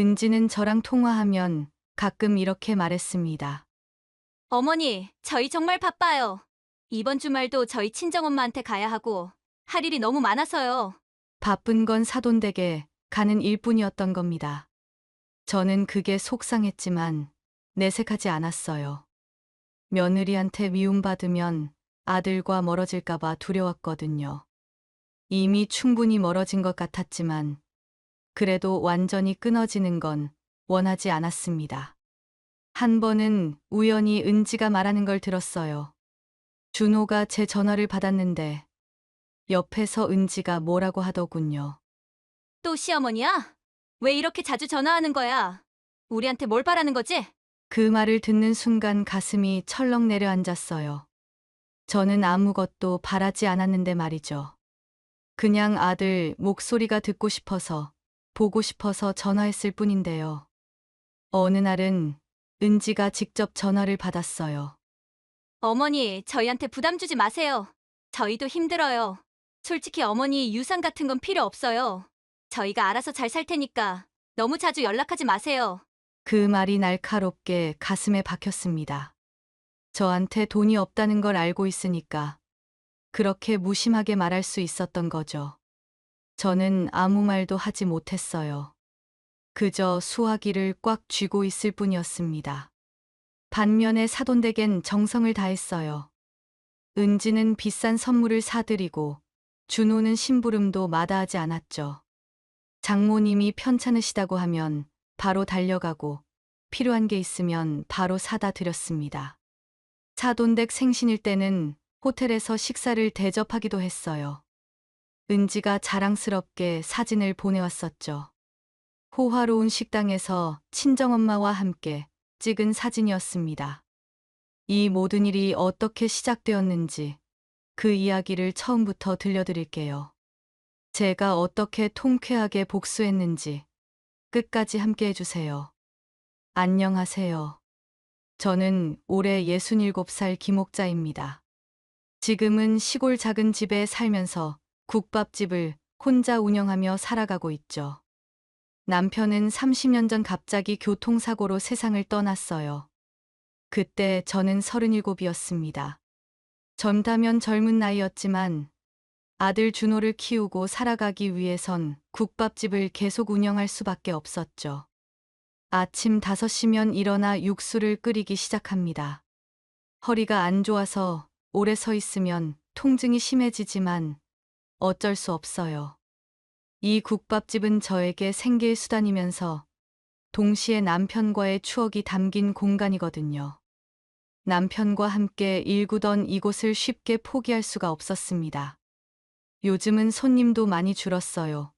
은지는 저랑 통화하면 가끔 이렇게 말했습니다. 어머니, 저희 정말 바빠요. 이번 주말도 저희 친정엄마한테 가야 하고 할 일이 너무 많아서요. 바쁜 건 사돈댁에 가는 일뿐이었던 겁니다. 저는 그게 속상했지만 내색하지 않았어요. 며느리한테 미움받으면 아들과 멀어질까봐 두려웠거든요. 이미 충분히 멀어진 것 같았지만 그래도 완전히 끊어지는 건 원하지 않았습니다. 한 번은 우연히 은지가 말하는 걸 들었어요. 준호가 제 전화를 받았는데 옆에서 은지가 뭐라고 하더군요. 또 시어머니야? 왜 이렇게 자주 전화하는 거야? 우리한테 뭘 바라는 거지? 그 말을 듣는 순간 가슴이 철렁 내려앉았어요. 저는 아무것도 바라지 않았는데 말이죠. 그냥 아들 목소리가 듣고 싶어서, 보고 싶어서 전화했을 뿐인데요. 어느 날은 은지가 직접 전화를 받았어요. 어머니, 저희한테 부담 주지 마세요. 저희도 힘들어요. 솔직히 어머니 유산 같은 건 필요 없어요. 저희가 알아서 잘 살 테니까 너무 자주 연락하지 마세요. 그 말이 날카롭게 가슴에 박혔습니다. 저한테 돈이 없다는 걸 알고 있으니까 그렇게 무심하게 말할 수 있었던 거죠. 저는 아무 말도 하지 못했어요. 그저 수화기를 꽉 쥐고 있을 뿐이었습니다. 반면에 사돈댁엔 정성을 다했어요. 은지는 비싼 선물을 사드리고 준호는 심부름도 마다하지 않았죠. 장모님이 편찮으시다고 하면 바로 달려가고 필요한 게 있으면 바로 사다 드렸습니다. 사돈댁 생신일 때는 호텔에서 식사를 대접하기도 했어요. 은지가 자랑스럽게 사진을 보내왔었죠. 호화로운 식당에서 친정엄마와 함께 찍은 사진이었습니다. 이 모든 일이 어떻게 시작되었는지 그 이야기를 처음부터 들려드릴게요. 제가 어떻게 통쾌하게 복수했는지 끝까지 함께 해주세요. 안녕하세요. 저는 올해 67살 김옥자입니다. 지금은 시골 작은 집에 살면서 국밥집을 혼자 운영하며 살아가고 있죠. 남편은 30년 전 갑자기 교통사고로 세상을 떠났어요. 그때 저는 37이었습니다. 젊다면 젊은 나이였지만 아들 준호를 키우고 살아가기 위해선 국밥집을 계속 운영할 수밖에 없었죠. 아침 5시면 일어나 육수를 끓이기 시작합니다. 허리가 안 좋아서 오래 서 있으면 통증이 심해지지만 어쩔 수 없어요. 이 국밥집은 저에게 생계의 수단이면서 동시에 남편과의 추억이 담긴 공간이거든요. 남편과 함께 일구던 이곳을 쉽게 포기할 수가 없었습니다. 요즘은 손님도 많이 줄었어요.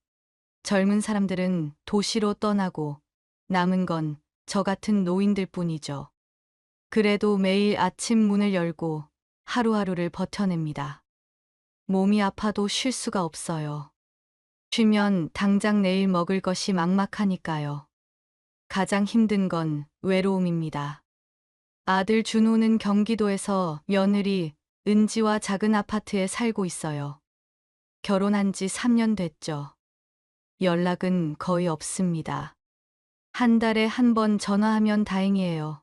젊은 사람들은 도시로 떠나고 남은 건 저 같은 노인들 뿐이죠. 그래도 매일 아침 문을 열고 하루하루를 버텨냅니다. 몸이 아파도 쉴 수가 없어요. 쉬면 당장 내일 먹을 것이 막막하니까요. 가장 힘든 건 외로움입니다. 아들 준호는 경기도에서 며느리 은지와 작은 아파트에 살고 있어요. 결혼한 지 3년 됐죠. 연락은 거의 없습니다. 한 달에 한 번 전화하면 다행이에요.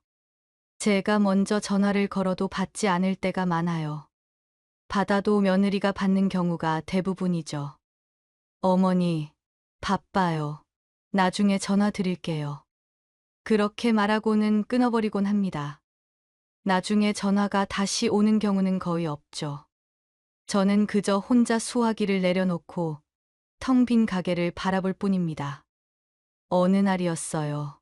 제가 먼저 전화를 걸어도 받지 않을 때가 많아요. 받아도 며느리가 받는 경우가 대부분이죠. 어머니, 바빠요. 나중에 전화 드릴게요. 그렇게 말하고는 끊어버리곤 합니다. 나중에 전화가 다시 오는 경우는 거의 없죠. 저는 그저 혼자 수화기를 내려놓고 텅 빈 가게를 바라볼 뿐입니다. 어느 날이었어요.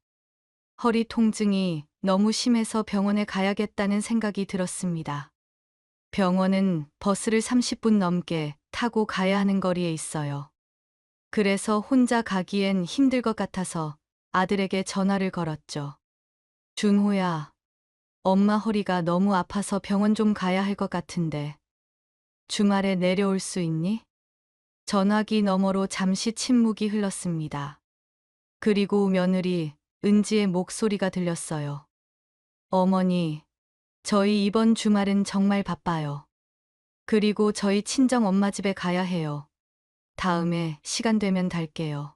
허리 통증이 너무 심해서 병원에 가야겠다는 생각이 들었습니다. 병원은 버스를 30분 넘게 타고 가야 하는 거리에 있어요. 그래서 혼자 가기엔 힘들 것 같아서 아들에게 전화를 걸었죠. 준호야, 엄마 허리가 너무 아파서 병원 좀 가야 할 것 같은데 주말에 내려올 수 있니? 전화기 너머로 잠시 침묵이 흘렀습니다. 그리고 며느리 은지의 목소리가 들렸어요. 어머니, 저희 이번 주말은 정말 바빠요. 그리고 저희 친정 엄마 집에 가야 해요. 다음에 시간 되면 갈게요.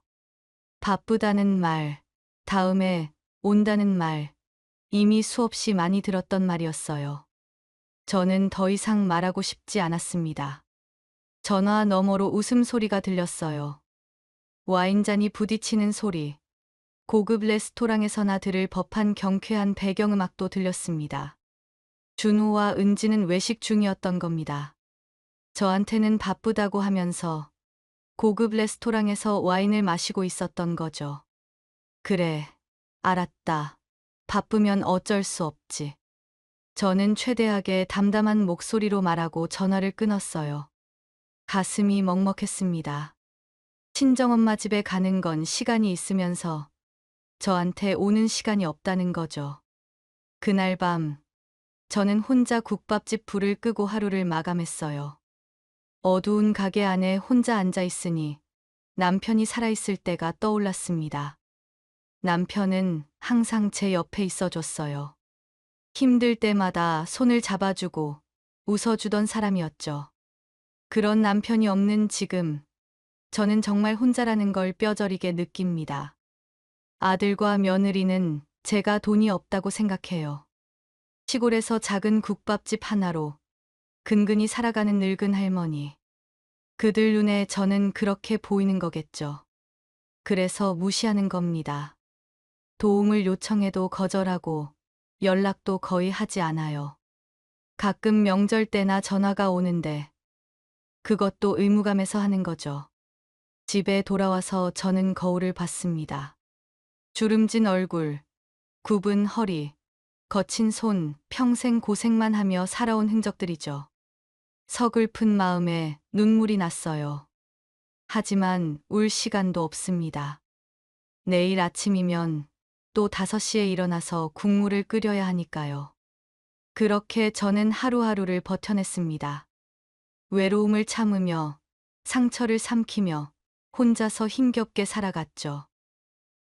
바쁘다는 말, 다음에 온다는 말, 이미 수없이 많이 들었던 말이었어요. 저는 더 이상 말하고 싶지 않았습니다. 전화 너머로 웃음소리가 들렸어요. 와인잔이 부딪히는 소리, 고급 레스토랑에서나 들을 법한 경쾌한 배경음악도 들렸습니다. 준호와 은지는 외식 중이었던 겁니다. 저한테는 바쁘다고 하면서 고급 레스토랑에서 와인을 마시고 있었던 거죠. 그래, 알았다. 바쁘면 어쩔 수 없지. 저는 최대하게 담담한 목소리로 말하고 전화를 끊었어요. 가슴이 먹먹했습니다. 친정엄마 집에 가는 건 시간이 있으면서 저한테 오는 시간이 없다는 거죠. 그날 밤, 저는 혼자 국밥집 불을 끄고 하루를 마감했어요. 어두운 가게 안에 혼자 앉아 있으니 남편이 살아있을 때가 떠올랐습니다. 남편은 항상 제 옆에 있어줬어요. 힘들 때마다 손을 잡아주고 웃어주던 사람이었죠. 그런 남편이 없는 지금, 저는 정말 혼자라는 걸 뼈저리게 느낍니다. 아들과 며느리는 제가 돈이 없다고 생각해요. 시골에서 작은 국밥집 하나로 근근히 살아가는 늙은 할머니. 그들 눈에 저는 그렇게 보이는 거겠죠. 그래서 무시하는 겁니다. 도움을 요청해도 거절하고 연락도 거의 하지 않아요. 가끔 명절 때나 전화가 오는데 그것도 의무감에서 하는 거죠. 집에 돌아와서 저는 거울을 봤습니다. 주름진 얼굴, 굽은 허리, 거친 손, 평생 고생만 하며 살아온 흔적들이죠. 서글픈 마음에 눈물이 났어요. 하지만 울 시간도 없습니다. 내일 아침이면 또 5시에 일어나서 국물을 끓여야 하니까요. 그렇게 저는 하루하루를 버텨냈습니다. 외로움을 참으며 상처를 삼키며 혼자서 힘겹게 살아갔죠.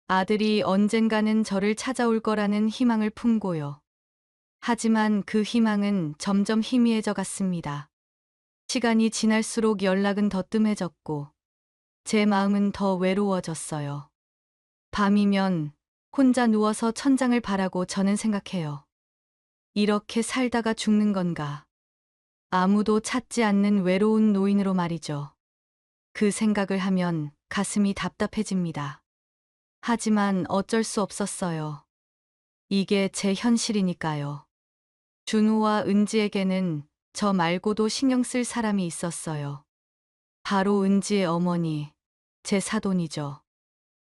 아들이 언젠가는 저를 찾아올 거라는 희망을 품고요. 하지만 그 희망은 점점 희미해져 갔습니다. 시간이 지날수록 연락은 더 뜸해졌고 제 마음은 더 외로워졌어요. 밤이면 혼자 누워서 천장을 바라고 저는 생각해요. 이렇게 살다가 죽는 건가? 아무도 찾지 않는 외로운 노인으로 말이죠. 그 생각을 하면 가슴이 답답해집니다. 하지만 어쩔 수 없었어요. 이게 제 현실이니까요. 준호와 은지에게는 저 말고도 신경 쓸 사람이 있었어요. 바로 은지의 어머니, 제 사돈이죠.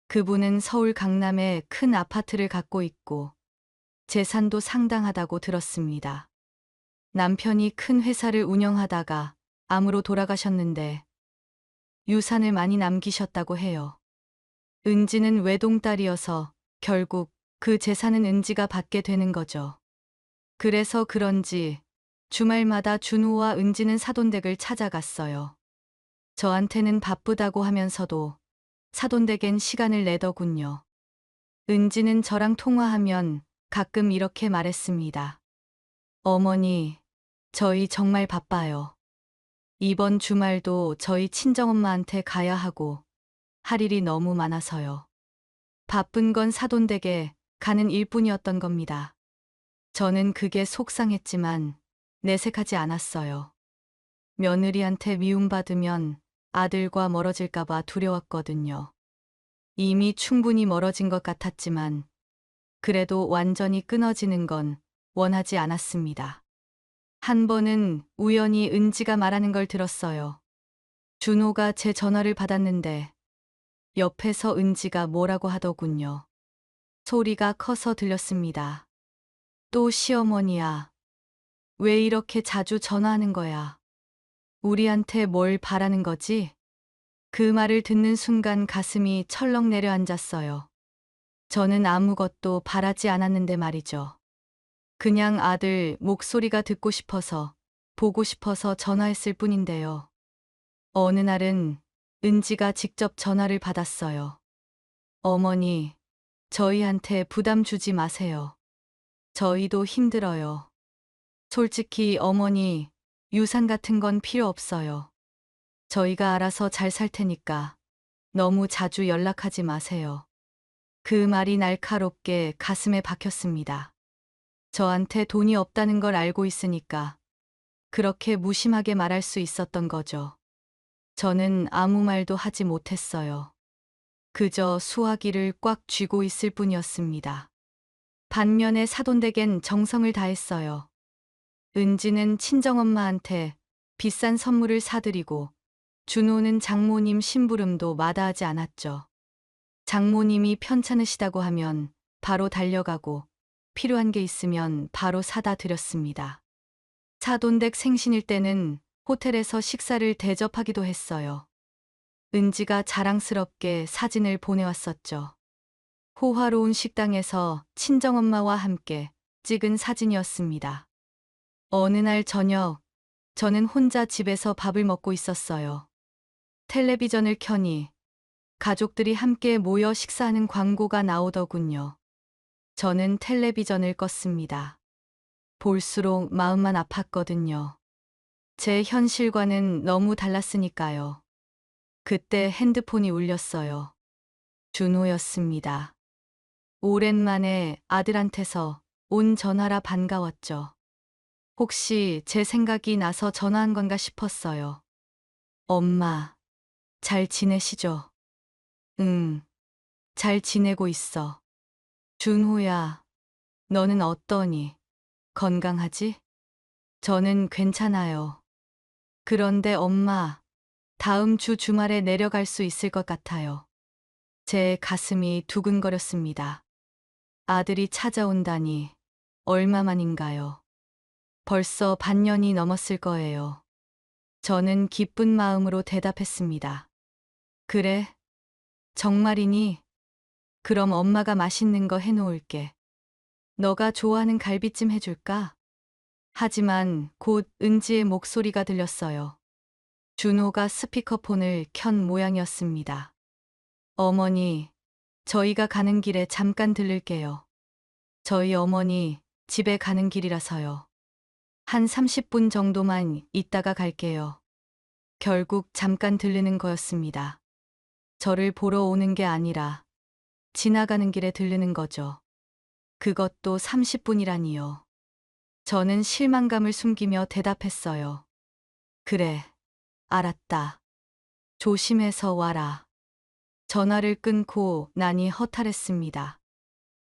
그분은 서울 강남에 큰 아파트를 갖고 있고 재산도 상당하다고 들었습니다. 남편이 큰 회사를 운영하다가 암으로 돌아가셨는데 유산을 많이 남기셨다고 해요. 은지는 외동딸이어서 결국 그 재산은 은지가 받게 되는 거죠. 그래서 그런지 주말마다 준호와 은지는 사돈댁을 찾아갔어요. 저한테는 바쁘다고 하면서도 사돈댁엔 시간을 내더군요. 은지는 저랑 통화하면 가끔 이렇게 말했습니다. 어머니, 저희 정말 바빠요. 이번 주말도 저희 친정엄마한테 가야 하고 할 일이 너무 많아서요. 바쁜 건 사돈댁에 가는 일뿐이었던 겁니다. 저는 그게 속상했지만 내색하지 않았어요. 며느리한테 미움받으면 아들과 멀어질까봐 두려웠거든요. 이미 충분히 멀어진 것 같았지만 그래도 완전히 끊어지는 건 원하지 않았습니다. 한 번은 우연히 은지가 말하는 걸 들었어요. 준호가 제 전화를 받았는데 옆에서 은지가 뭐라고 하더군요. 소리가 커서 들렸습니다. 또 시어머니야. 왜 이렇게 자주 전화하는 거야? 우리한테 뭘 바라는 거지? 그 말을 듣는 순간 가슴이 철렁 내려앉았어요. 저는 아무것도 바라지 않았는데 말이죠. 그냥 아들 목소리가 듣고 싶어서, 보고 싶어서 전화했을 뿐인데요. 어느 날은 은지가 직접 전화를 받았어요. 어머니, 저희한테 부담 주지 마세요. 저희도 힘들어요. 솔직히 어머니, 유산 같은 건 필요 없어요. 저희가 알아서 잘 살 테니까 너무 자주 연락하지 마세요. 그 말이 날카롭게 가슴에 박혔습니다. 저한테 돈이 없다는 걸 알고 있으니까 그렇게 무심하게 말할 수 있었던 거죠. 저는 아무 말도 하지 못했어요. 그저 수화기를 꽉 쥐고 있을 뿐이었습니다. 반면에 사돈댁엔 정성을 다했어요. 은지는 친정엄마한테 비싼 선물을 사드리고 준호는 장모님 심부름도 마다하지 않았죠. 장모님이 편찮으시다고 하면 바로 달려가고 필요한 게 있으면 바로 사다 드렸습니다. 사돈댁 생신일 때는 호텔에서 식사를 대접하기도 했어요. 은지가 자랑스럽게 사진을 보내왔었죠. 호화로운 식당에서 친정엄마와 함께 찍은 사진이었습니다. 어느 날 저녁, 저는 혼자 집에서 밥을 먹고 있었어요. 텔레비전을 켜니 가족들이 함께 모여 식사하는 광고가 나오더군요. 저는 텔레비전을 껐습니다. 볼수록 마음만 아팠거든요. 제 현실과는 너무 달랐으니까요. 그때 핸드폰이 울렸어요. 준호였습니다. 오랜만에 아들한테서 온 전화라 반가웠죠. 혹시 제 생각이 나서 전화한 건가 싶었어요. 엄마, 잘 지내시죠? 응, 잘 지내고 있어. 준호야, 너는 어떠니? 건강하지? 저는 괜찮아요. 그런데 엄마, 다음 주 주말에 내려갈 수 있을 것 같아요. 제 가슴이 두근거렸습니다. 아들이 찾아온다니 얼마만인가요? 벌써 반년이 넘었을 거예요. 저는 기쁜 마음으로 대답했습니다. 그래? 정말이니? 그럼 엄마가 맛있는 거 해놓을게. 너가 좋아하는 갈비찜 해줄까? 하지만 곧 은지의 목소리가 들렸어요. 준호가 스피커폰을 켠 모양이었습니다. 어머니, 저희가 가는 길에 잠깐 들를게요. 저희 어머니 집에 가는 길이라서요. 한 30분 정도만 있다가 갈게요. 결국 잠깐 들르는 거였습니다. 저를 보러 오는 게 아니라 지나가는 길에 들르는 거죠. 그것도 30분이라니요. 저는 실망감을 숨기며 대답했어요. 그래, 알았다. 조심해서 와라. 전화를 끊고 나니 허탈했습니다.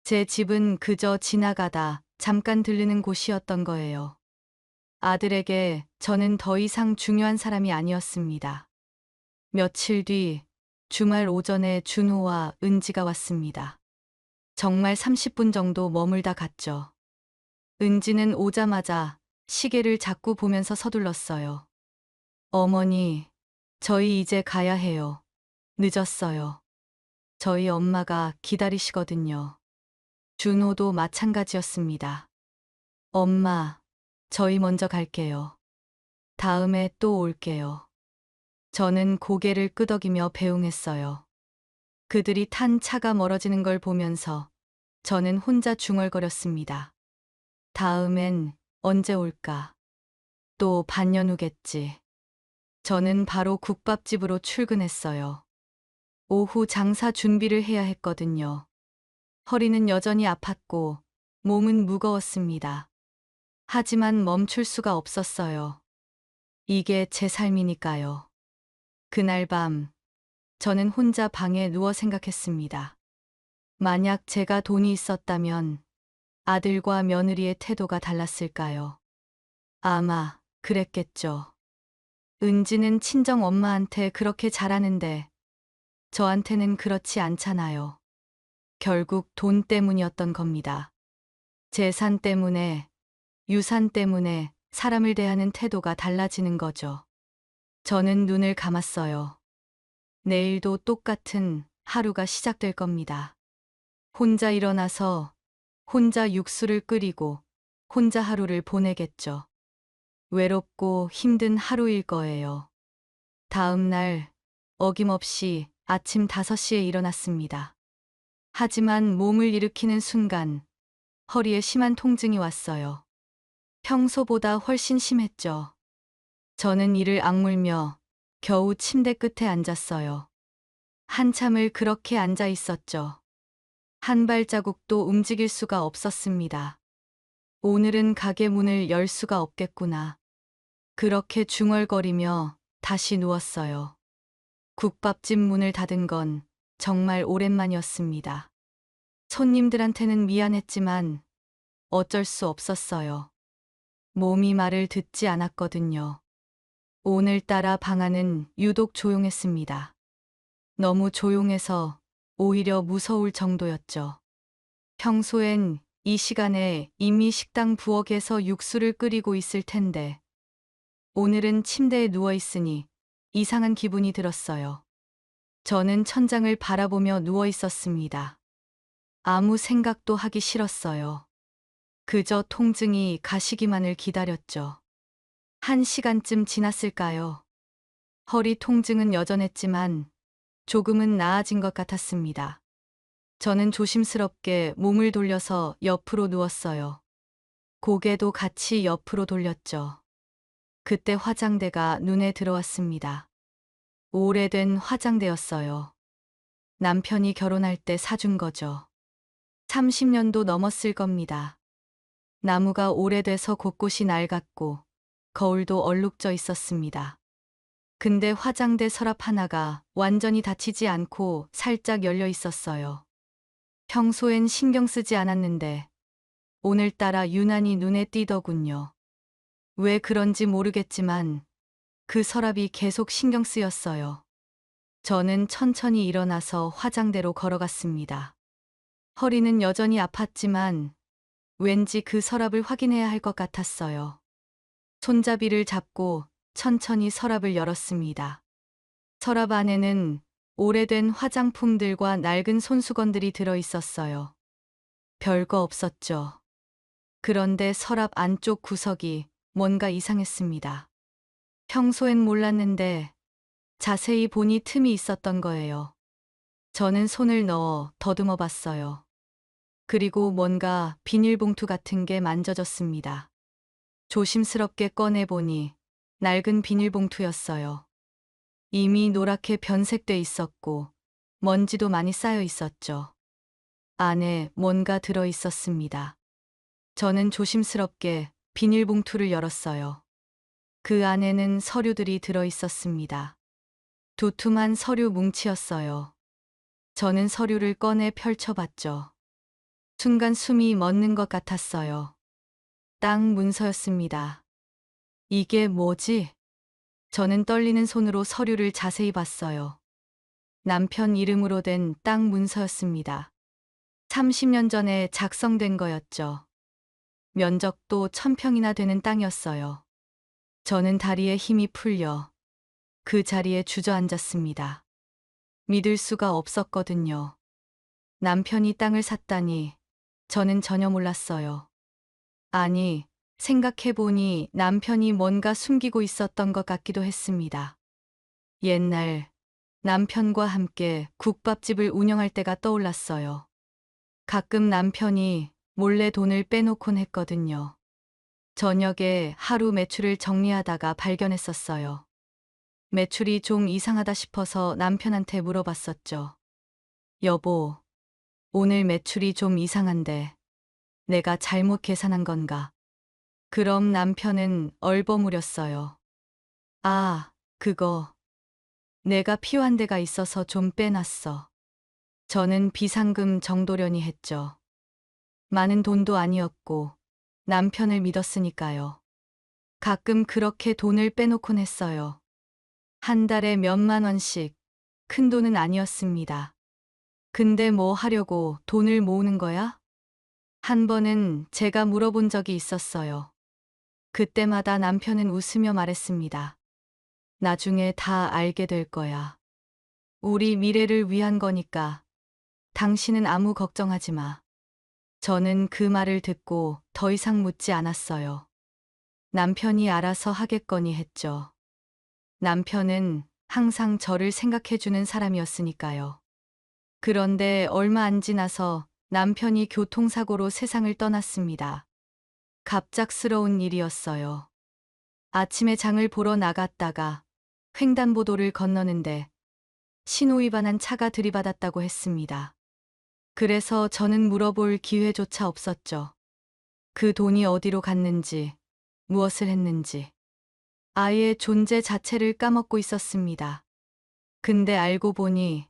제 집은 그저 지나가다 잠깐 들르는 곳이었던 거예요. 아들에게 저는 더 이상 중요한 사람이 아니었습니다. 며칠 뒤 주말 오전에 준호와 은지가 왔습니다. 정말 30분 정도 머물다 갔죠. 은지는 오자마자 시계를 자꾸 보면서 서둘렀어요. 어머니, 저희 이제 가야 해요. 늦었어요. 저희 엄마가 기다리시거든요. 준호도 마찬가지였습니다. 엄마, 저희 먼저 갈게요. 다음에 또 올게요. 저는 고개를 끄덕이며 배웅했어요. 그들이 탄 차가 멀어지는 걸 보면서 저는 혼자 중얼거렸습니다. 다음엔 언제 올까? 또 반년 후겠지. 저는 바로 국밥집으로 출근했어요. 오후 장사 준비를 해야 했거든요. 허리는 여전히 아팠고 몸은 무거웠습니다. 하지만 멈출 수가 없었어요. 이게 제 삶이니까요. 그날 밤, 저는 혼자 방에 누워 생각했습니다. 만약 제가 돈이 있었다면 아들과 며느리의 태도가 달랐을까요? 아마 그랬겠죠. 은지는 친정 엄마한테 그렇게 잘하는데 저한테는 그렇지 않잖아요. 결국 돈 때문이었던 겁니다. 재산 때문에, 유산 때문에 사람을 대하는 태도가 달라지는 거죠. 저는 눈을 감았어요. 내일도 똑같은 하루가 시작될 겁니다. 혼자 일어나서 혼자 육수를 끓이고 혼자 하루를 보내겠죠. 외롭고 힘든 하루일 거예요. 다음 날 어김없이 아침 5시에 일어났습니다. 하지만 몸을 일으키는 순간 허리에 심한 통증이 왔어요. 평소보다 훨씬 심했죠. 저는 이를 악물며 겨우 침대 끝에 앉았어요. 한참을 그렇게 앉아 있었죠. 한 발자국도 움직일 수가 없었습니다. 오늘은 가게 문을 열 수가 없겠구나. 그렇게 중얼거리며 다시 누웠어요. 국밥집 문을 닫은 건 정말 오랜만이었습니다. 손님들한테는 미안했지만 어쩔 수 없었어요. 몸이 말을 듣지 않았거든요. 오늘따라 방 안은 유독 조용했습니다. 너무 조용해서 오히려 무서울 정도였죠. 평소엔 이 시간에 이미 식당 부엌에서 육수를 끓이고 있을 텐데 오늘은 침대에 누워 있으니 이상한 기분이 들었어요. 저는 천장을 바라보며 누워 있었습니다. 아무 생각도 하기 싫었어요. 그저 통증이 가시기만을 기다렸죠. 1시간쯤 지났을까요? 허리 통증은 여전했지만 조금은 나아진 것 같았습니다. 저는 조심스럽게 몸을 돌려서 옆으로 누웠어요. 고개도 같이 옆으로 돌렸죠. 그때 화장대가 눈에 들어왔습니다. 오래된 화장대였어요. 남편이 결혼할 때 사준 거죠. 30년도 넘었을 겁니다. 나무가 오래돼서 곳곳이 낡았고 거울도 얼룩져 있었습니다. 근데 화장대 서랍 하나가 완전히 닫히지 않고 살짝 열려 있었어요. 평소엔 신경 쓰지 않았는데 오늘따라 유난히 눈에 띄더군요. 왜 그런지 모르겠지만 그 서랍이 계속 신경 쓰였어요. 저는 천천히 일어나서 화장대로 걸어갔습니다. 허리는 여전히 아팠지만 왠지 그 서랍을 확인해야 할 것 같았어요. 손잡이를 잡고 천천히 서랍을 열었습니다. 서랍 안에는 오래된 화장품들과 낡은 손수건들이 들어 있었어요. 별거 없었죠. 그런데 서랍 안쪽 구석이 뭔가 이상했습니다. 평소엔 몰랐는데 자세히 보니 틈이 있었던 거예요. 저는 손을 넣어 더듬어 봤어요. 그리고 뭔가 비닐봉투 같은 게 만져졌습니다. 조심스럽게 꺼내보니 낡은 비닐봉투였어요. 이미 노랗게 변색돼 있었고 먼지도 많이 쌓여 있었죠. 안에 뭔가 들어 있었습니다. 저는 조심스럽게 비닐봉투를 열었어요. 그 안에는 서류들이 들어 있었습니다. 두툼한 서류 뭉치였어요. 저는 서류를 꺼내 펼쳐봤죠. 순간 숨이 멎는 것 같았어요. 땅 문서였습니다. 이게 뭐지? 저는 떨리는 손으로 서류를 자세히 봤어요. 남편 이름으로 된 땅 문서였습니다. 30년 전에 작성된 거였죠. 면적도 1000평이나 되는 땅이었어요. 저는 다리에 힘이 풀려 그 자리에 주저앉았습니다. 믿을 수가 없었거든요. 남편이 땅을 샀다니 저는 전혀 몰랐어요. 아니, 생각해보니 남편이 뭔가 숨기고 있었던 것 같기도 했습니다. 옛날 남편과 함께 국밥집을 운영할 때가 떠올랐어요. 가끔 남편이 몰래 돈을 빼놓곤 했거든요. 저녁에 하루 매출을 정리하다가 발견했었어요. 매출이 좀 이상하다 싶어서 남편한테 물어봤었죠. 여보, 오늘 매출이 좀 이상한데 내가 잘못 계산한 건가? 그럼 남편은 얼버무렸어요. 아, 그거. 내가 필요한 데가 있어서 좀 빼놨어. 저는 비상금 정도려니 했죠. 많은 돈도 아니었고 남편을 믿었으니까요. 가끔 그렇게 돈을 빼놓곤 했어요. 한 달에 몇만 원씩. 큰 돈은 아니었습니다. 근데 뭐 하려고 돈을 모으는 거야? 한 번은 제가 물어본 적이 있었어요. 그때마다 남편은 웃으며 말했습니다. 나중에 다 알게 될 거야. 우리 미래를 위한 거니까 당신은 아무 걱정하지 마. 저는 그 말을 듣고 더 이상 묻지 않았어요. 남편이 알아서 하겠거니 했죠. 남편은 항상 저를 생각해주는 사람이었으니까요. 그런데 얼마 안 지나서 남편이 교통사고로 세상을 떠났습니다. 갑작스러운 일이었어요. 아침에 장을 보러 나갔다가 횡단보도를 건너는데 신호위반한 차가 들이받았다고 했습니다. 그래서 저는 물어볼 기회조차 없었죠. 그 돈이 어디로 갔는지, 무엇을 했는지. 아예 존재 자체를 까먹고 있었습니다. 근데 알고 보니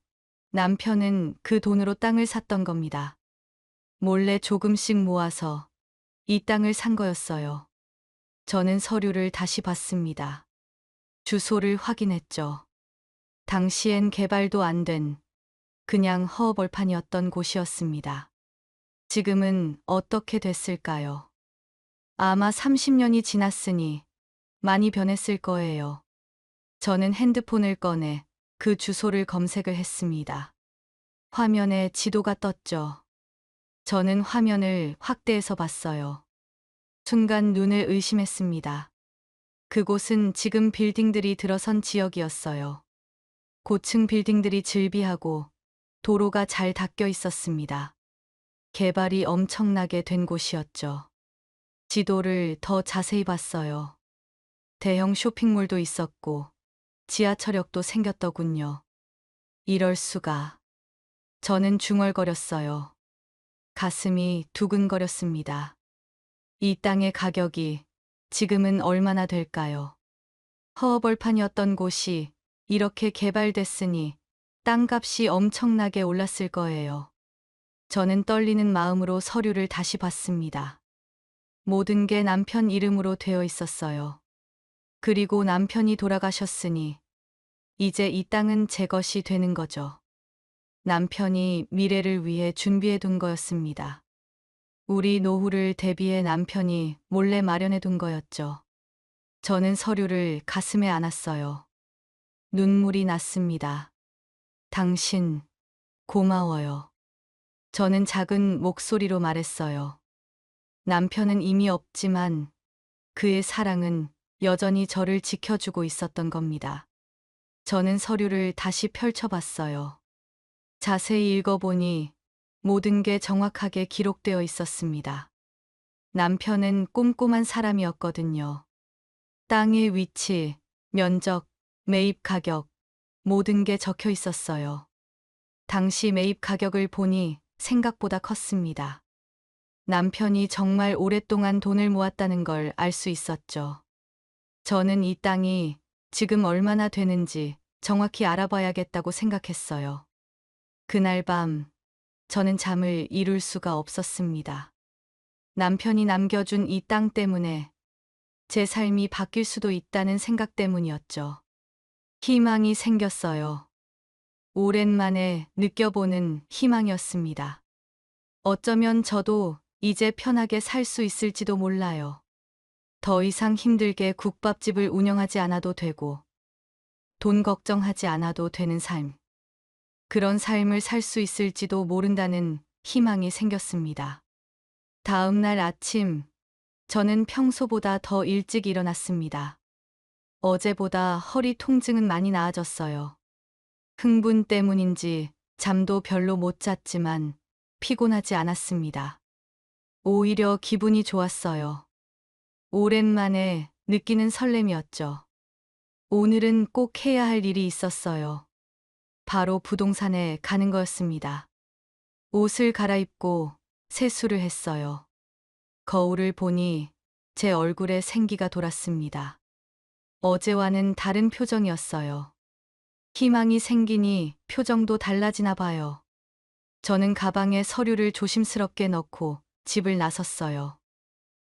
남편은 그 돈으로 땅을 샀던 겁니다. 몰래 조금씩 모아서 이 땅을 산 거였어요. 저는 서류를 다시 봤습니다. 주소를 확인했죠. 당시엔 개발도 안 된 그냥 허허벌판이었던 곳이었습니다. 지금은 어떻게 됐을까요? 아마 30년이 지났으니 많이 변했을 거예요. 저는 핸드폰을 꺼내 그 주소를 검색을 했습니다. 화면에 지도가 떴죠. 저는 화면을 확대해서 봤어요. 순간 눈을 의심했습니다. 그곳은 지금 빌딩들이 들어선 지역이었어요. 고층 빌딩들이 즐비하고 도로가 잘 닦여 있었습니다. 개발이 엄청나게 된 곳이었죠. 지도를 더 자세히 봤어요. 대형 쇼핑몰도 있었고 지하철역도 생겼더군요. 이럴 수가. 저는 중얼거렸어요. 가슴이 두근거렸습니다. 이 땅의 가격이 지금은 얼마나 될까요? 허허벌판이었던 곳이 이렇게 개발됐으니 땅값이 엄청나게 올랐을 거예요. 저는 떨리는 마음으로 서류를 다시 봤습니다. 모든 게 남편 이름으로 되어 있었어요. 그리고 남편이 돌아가셨으니 이제 이 땅은 제 것이 되는 거죠. 남편이 미래를 위해 준비해 둔 거였습니다. 우리 노후를 대비해 남편이 몰래 마련해 둔 거였죠. 저는 서류를 가슴에 안았어요. 눈물이 났습니다. 당신, 고마워요. 저는 작은 목소리로 말했어요. 남편은 이미 없지만 그의 사랑은 여전히 저를 지켜주고 있었던 겁니다. 저는 서류를 다시 펼쳐봤어요. 자세히 읽어보니 모든 게 정확하게 기록되어 있었습니다. 남편은 꼼꼼한 사람이었거든요. 땅의 위치, 면적, 매입 가격, 모든 게 적혀 있었어요. 당시 매입 가격을 보니 생각보다 컸습니다. 남편이 정말 오랫동안 돈을 모았다는 걸 알 수 있었죠. 저는 이 땅이 지금 얼마나 되는지 정확히 알아봐야겠다고 생각했어요. 그날 밤, 저는 잠을 이룰 수가 없었습니다. 남편이 남겨준 이 땅 때문에 제 삶이 바뀔 수도 있다는 생각 때문이었죠. 희망이 생겼어요. 오랜만에 느껴보는 희망이었습니다. 어쩌면 저도 이제 편하게 살 수 있을지도 몰라요. 더 이상 힘들게 국밥집을 운영하지 않아도 되고, 돈 걱정하지 않아도 되는 삶. 그런 삶을 살 수 있을지도 모른다는 희망이 생겼습니다. 다음 날 아침, 저는 평소보다 더 일찍 일어났습니다. 어제보다 허리 통증은 많이 나아졌어요. 흥분 때문인지 잠도 별로 못 잤지만 피곤하지 않았습니다. 오히려 기분이 좋았어요. 오랜만에 느끼는 설렘이었죠. 오늘은 꼭 해야 할 일이 있었어요. 바로 부동산에 가는 거였습니다. 옷을 갈아입고 세수를 했어요. 거울을 보니 제 얼굴에 생기가 돌았습니다. 어제와는 다른 표정이었어요. 희망이 생기니 표정도 달라지나 봐요. 저는 가방에 서류를 조심스럽게 넣고 집을 나섰어요.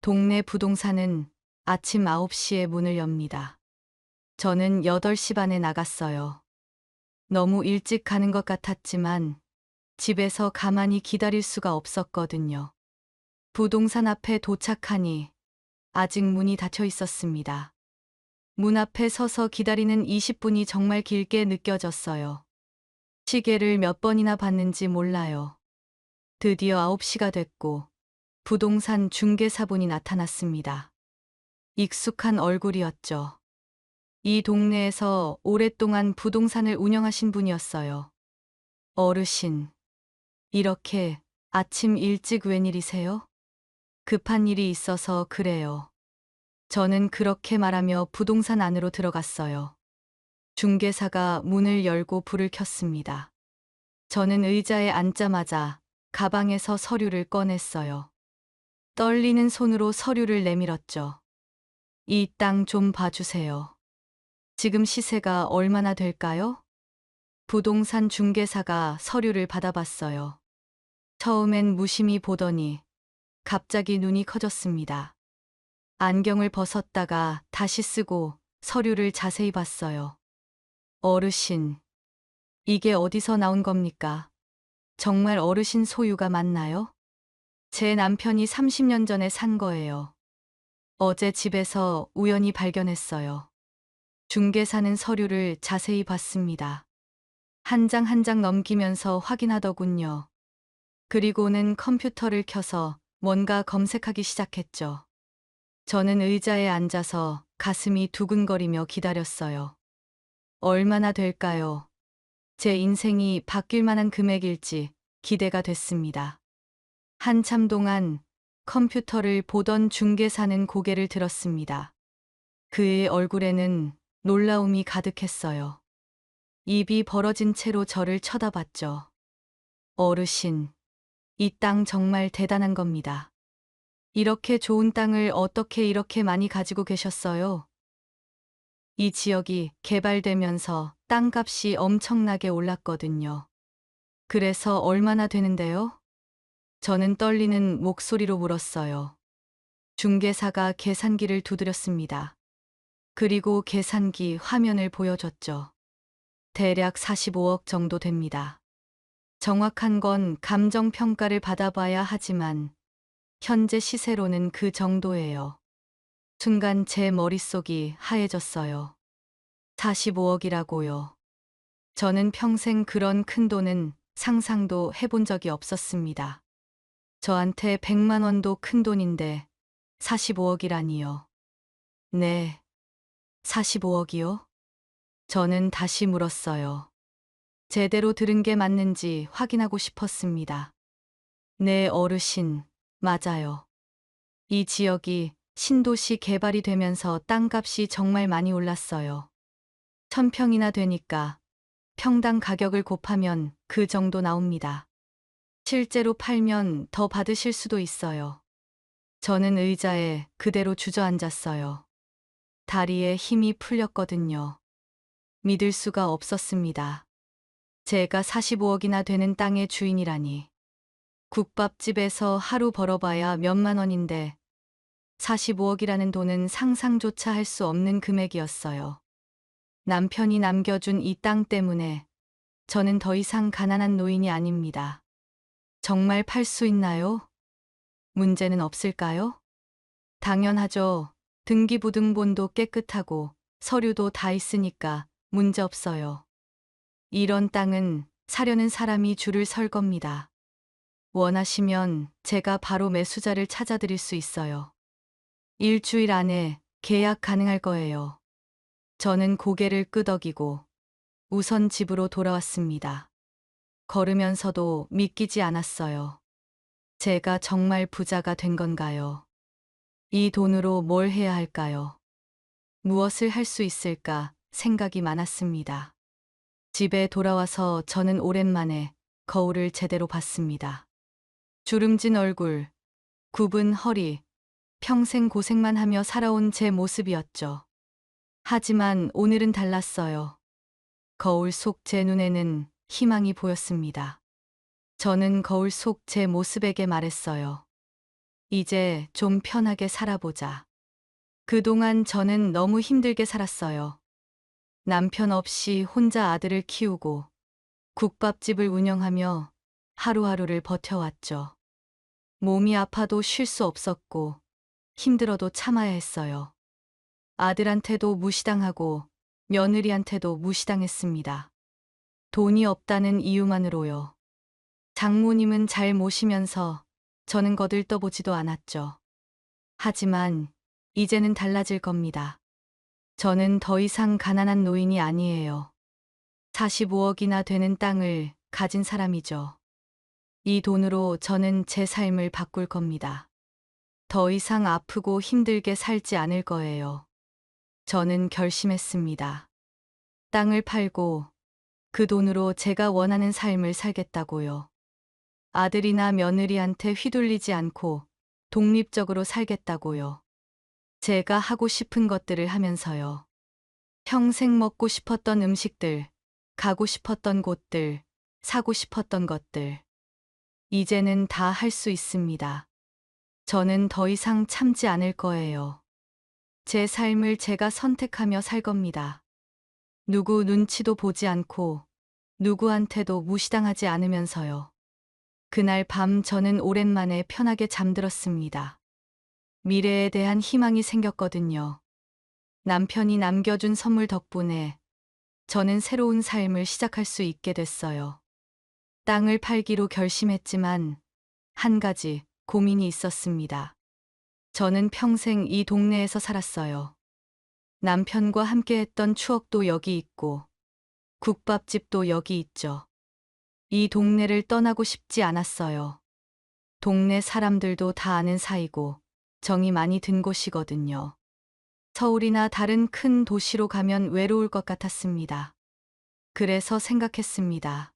동네 부동산은 아침 9시에 문을 엽니다. 저는 8시 반에 나갔어요. 너무 일찍 가는 것 같았지만 집에서 가만히 기다릴 수가 없었거든요. 부동산 앞에 도착하니 아직 문이 닫혀 있었습니다. 문 앞에 서서 기다리는 20분이 정말 길게 느껴졌어요. 시계를 몇 번이나 봤는지 몰라요. 드디어 9시가 됐고 부동산 중개사분이 나타났습니다. 익숙한 얼굴이었죠. 이 동네에서 오랫동안 부동산을 운영하신 분이었어요. 어르신, 이렇게 아침 일찍 웬일이세요? 급한 일이 있어서 그래요. 저는 그렇게 말하며 부동산 안으로 들어갔어요. 중개사가 문을 열고 불을 켰습니다. 저는 의자에 앉자마자 가방에서 서류를 꺼냈어요. 떨리는 손으로 서류를 내밀었죠. 이 땅 좀 봐주세요. 지금 시세가 얼마나 될까요? 부동산 중개사가 서류를 받아봤어요. 처음엔 무심히 보더니 갑자기 눈이 커졌습니다. 안경을 벗었다가 다시 쓰고 서류를 자세히 봤어요. 어르신, 이게 어디서 나온 겁니까? 정말 어르신 소유가 맞나요? 제 남편이 30년 전에 산 거예요. 어제 집에서 우연히 발견했어요. 중개사는 서류를 자세히 봤습니다. 한 장 한 장 넘기면서 확인하더군요. 그리고는 컴퓨터를 켜서 뭔가 검색하기 시작했죠. 저는 의자에 앉아서 가슴이 두근거리며 기다렸어요. 얼마나 될까요? 제 인생이 바뀔 만한 금액일지 기대가 됐습니다. 한참 동안 컴퓨터를 보던 중개사는 고개를 들었습니다. 그의 얼굴에는 놀라움이 가득했어요. 입이 벌어진 채로 저를 쳐다봤죠. 어르신, 이 땅 정말 대단한 겁니다. 이렇게 좋은 땅을 어떻게 이렇게 많이 가지고 계셨어요? 이 지역이 개발되면서 땅값이 엄청나게 올랐거든요. 그래서 얼마나 되는데요? 저는 떨리는 목소리로 물었어요. 중개사가 계산기를 두드렸습니다. 그리고 계산기 화면을 보여줬죠. 대략 45억 정도 됩니다. 정확한 건 감정평가를 받아봐야 하지만 현재 시세로는 그 정도예요. 순간 제 머릿속이 하얘졌어요. 45억이라고요. 저는 평생 그런 큰 돈은 상상도 해본 적이 없었습니다. 저한테 100만 원도 큰 돈인데 45억이라니요. 네, 45억이요? 저는 다시 물었어요. 제대로 들은 게 맞는지 확인하고 싶었습니다. 네, 어르신, 맞아요. 이 지역이 신도시 개발이 되면서 땅값이 정말 많이 올랐어요. 1000평이나 되니까 평당 가격을 곱하면 그 정도 나옵니다. 실제로 팔면 더 받으실 수도 있어요. 저는 의자에 그대로 주저앉았어요. 다리에 힘이 풀렸거든요. 믿을 수가 없었습니다. 제가 45억이나 되는 땅의 주인이라니. 국밥집에서 하루 벌어봐야 몇만 원인데 45억이라는 돈은 상상조차 할 수 없는 금액이었어요. 남편이 남겨준 이 땅 때문에 저는 더 이상 가난한 노인이 아닙니다. 정말 팔 수 있나요? 문제는 없을까요? 당연하죠. 등기부등본도 깨끗하고 서류도 다 있으니까 문제 없어요. 이런 땅은 사려는 사람이 줄을 설 겁니다. 원하시면 제가 바로 매수자를 찾아드릴 수 있어요. 일주일 안에 계약 가능할 거예요. 저는 고개를 끄덕이고 우선 집으로 돌아왔습니다. 걸으면서도 믿기지 않았어요. 제가 정말 부자가 된 건가요? 이 돈으로 뭘 해야 할까요? 무엇을 할 수 있을까 생각이 많았습니다. 집에 돌아와서 저는 오랜만에 거울을 제대로 봤습니다. 주름진 얼굴, 굽은 허리, 평생 고생만 하며 살아온 제 모습이었죠. 하지만 오늘은 달랐어요. 거울 속 제 눈에는 희망이 보였습니다. 저는 거울 속 제 모습에게 말했어요. 이제 좀 편하게 살아보자. 그동안 저는 너무 힘들게 살았어요. 남편 없이 혼자 아들을 키우고 국밥집을 운영하며 하루하루를 버텨왔죠. 몸이 아파도 쉴 수 없었고 힘들어도 참아야 했어요. 아들한테도 무시당하고 며느리한테도 무시당했습니다. 돈이 없다는 이유만으로요. 장모님은 잘 모시면서 저는 거들떠보지도 않았죠. 하지만 이제는 달라질 겁니다. 저는 더 이상 가난한 노인이 아니에요. 45억이나 되는 땅을 가진 사람이죠. 이 돈으로 저는 제 삶을 바꿀 겁니다. 더 이상 아프고 힘들게 살지 않을 거예요. 저는 결심했습니다. 땅을 팔고 그 돈으로 제가 원하는 삶을 살겠다고요. 아들이나 며느리한테 휘둘리지 않고 독립적으로 살겠다고요. 제가 하고 싶은 것들을 하면서요. 평생 먹고 싶었던 음식들, 가고 싶었던 곳들, 사고 싶었던 것들. 이제는 다 할 수 있습니다. 저는 더 이상 참지 않을 거예요. 제 삶을 제가 선택하며 살 겁니다. 누구 눈치도 보지 않고 누구한테도 무시당하지 않으면서요. 그날 밤 저는 오랜만에 편하게 잠들었습니다. 미래에 대한 희망이 생겼거든요. 남편이 남겨준 선물 덕분에 저는 새로운 삶을 시작할 수 있게 됐어요. 땅을 팔기로 결심했지만 한 가지 고민이 있었습니다. 저는 평생 이 동네에서 살았어요. 남편과 함께 했던 추억도 여기 있고 국밥집도 여기 있죠. 이 동네를 떠나고 싶지 않았어요. 동네 사람들도 다 아는 사이고 정이 많이 든 곳이거든요. 서울이나 다른 큰 도시로 가면 외로울 것 같았습니다. 그래서 생각했습니다.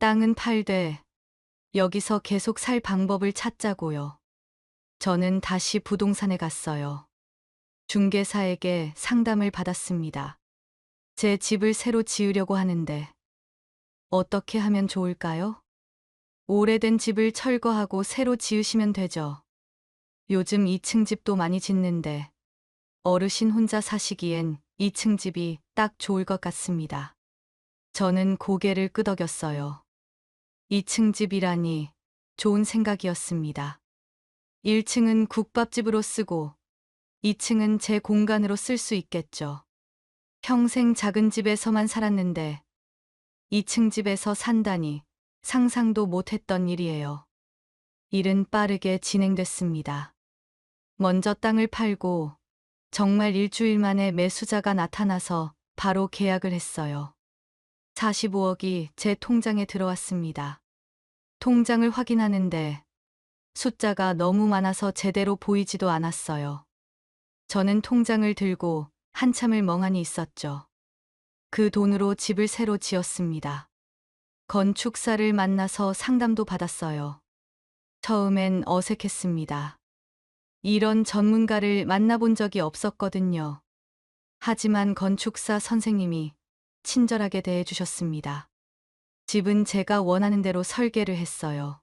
땅은 팔되 여기서 계속 살 방법을 찾자고요. 저는 다시 부동산에 갔어요. 중개사에게 상담을 받았습니다. 제 집을 새로 지으려고 하는데 어떻게 하면 좋을까요? 오래된 집을 철거하고 새로 지으시면 되죠. 요즘 2층 집도 많이 짓는데 어르신 혼자 사시기엔 2층 집이 딱 좋을 것 같습니다. 저는 고개를 끄덕였어요. 2층 집이라니 좋은 생각이었습니다. 1층은 국밥집으로 쓰고 2층은 제 공간으로 쓸 수 있겠죠. 평생 작은 집에서만 살았는데 2층 집에서 산다니 상상도 못했던 일이에요. 일은 빠르게 진행됐습니다. 먼저 땅을 팔고 정말 일주일 만에 매수자가 나타나서 바로 계약을 했어요. 45억이 제 통장에 들어왔습니다. 통장을 확인하는데 숫자가 너무 많아서 제대로 보이지도 않았어요. 저는 통장을 들고 한참을 멍하니 있었죠. 그 돈으로 집을 새로 지었습니다. 건축사를 만나서 상담도 받았어요. 처음엔 어색했습니다. 이런 전문가를 만나본 적이 없었거든요. 하지만 건축사 선생님이 친절하게 대해주셨습니다. 집은 제가 원하는 대로 설계를 했어요.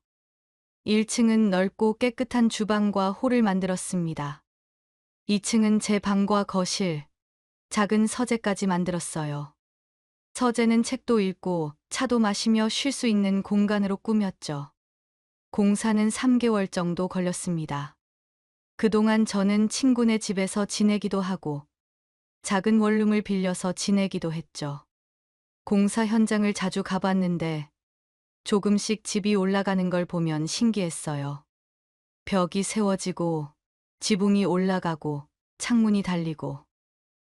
1층은 넓고 깨끗한 주방과 홀을 만들었습니다. 2층은 제 방과 거실, 작은 서재까지 만들었어요. 서재는 책도 읽고 차도 마시며 쉴 수 있는 공간으로 꾸몄죠. 공사는 3개월 정도 걸렸습니다. 그동안 저는 친구네 집에서 지내기도 하고 작은 원룸을 빌려서 지내기도 했죠. 공사 현장을 자주 가봤는데 조금씩 집이 올라가는 걸 보면 신기했어요. 벽이 세워지고 지붕이 올라가고 창문이 달리고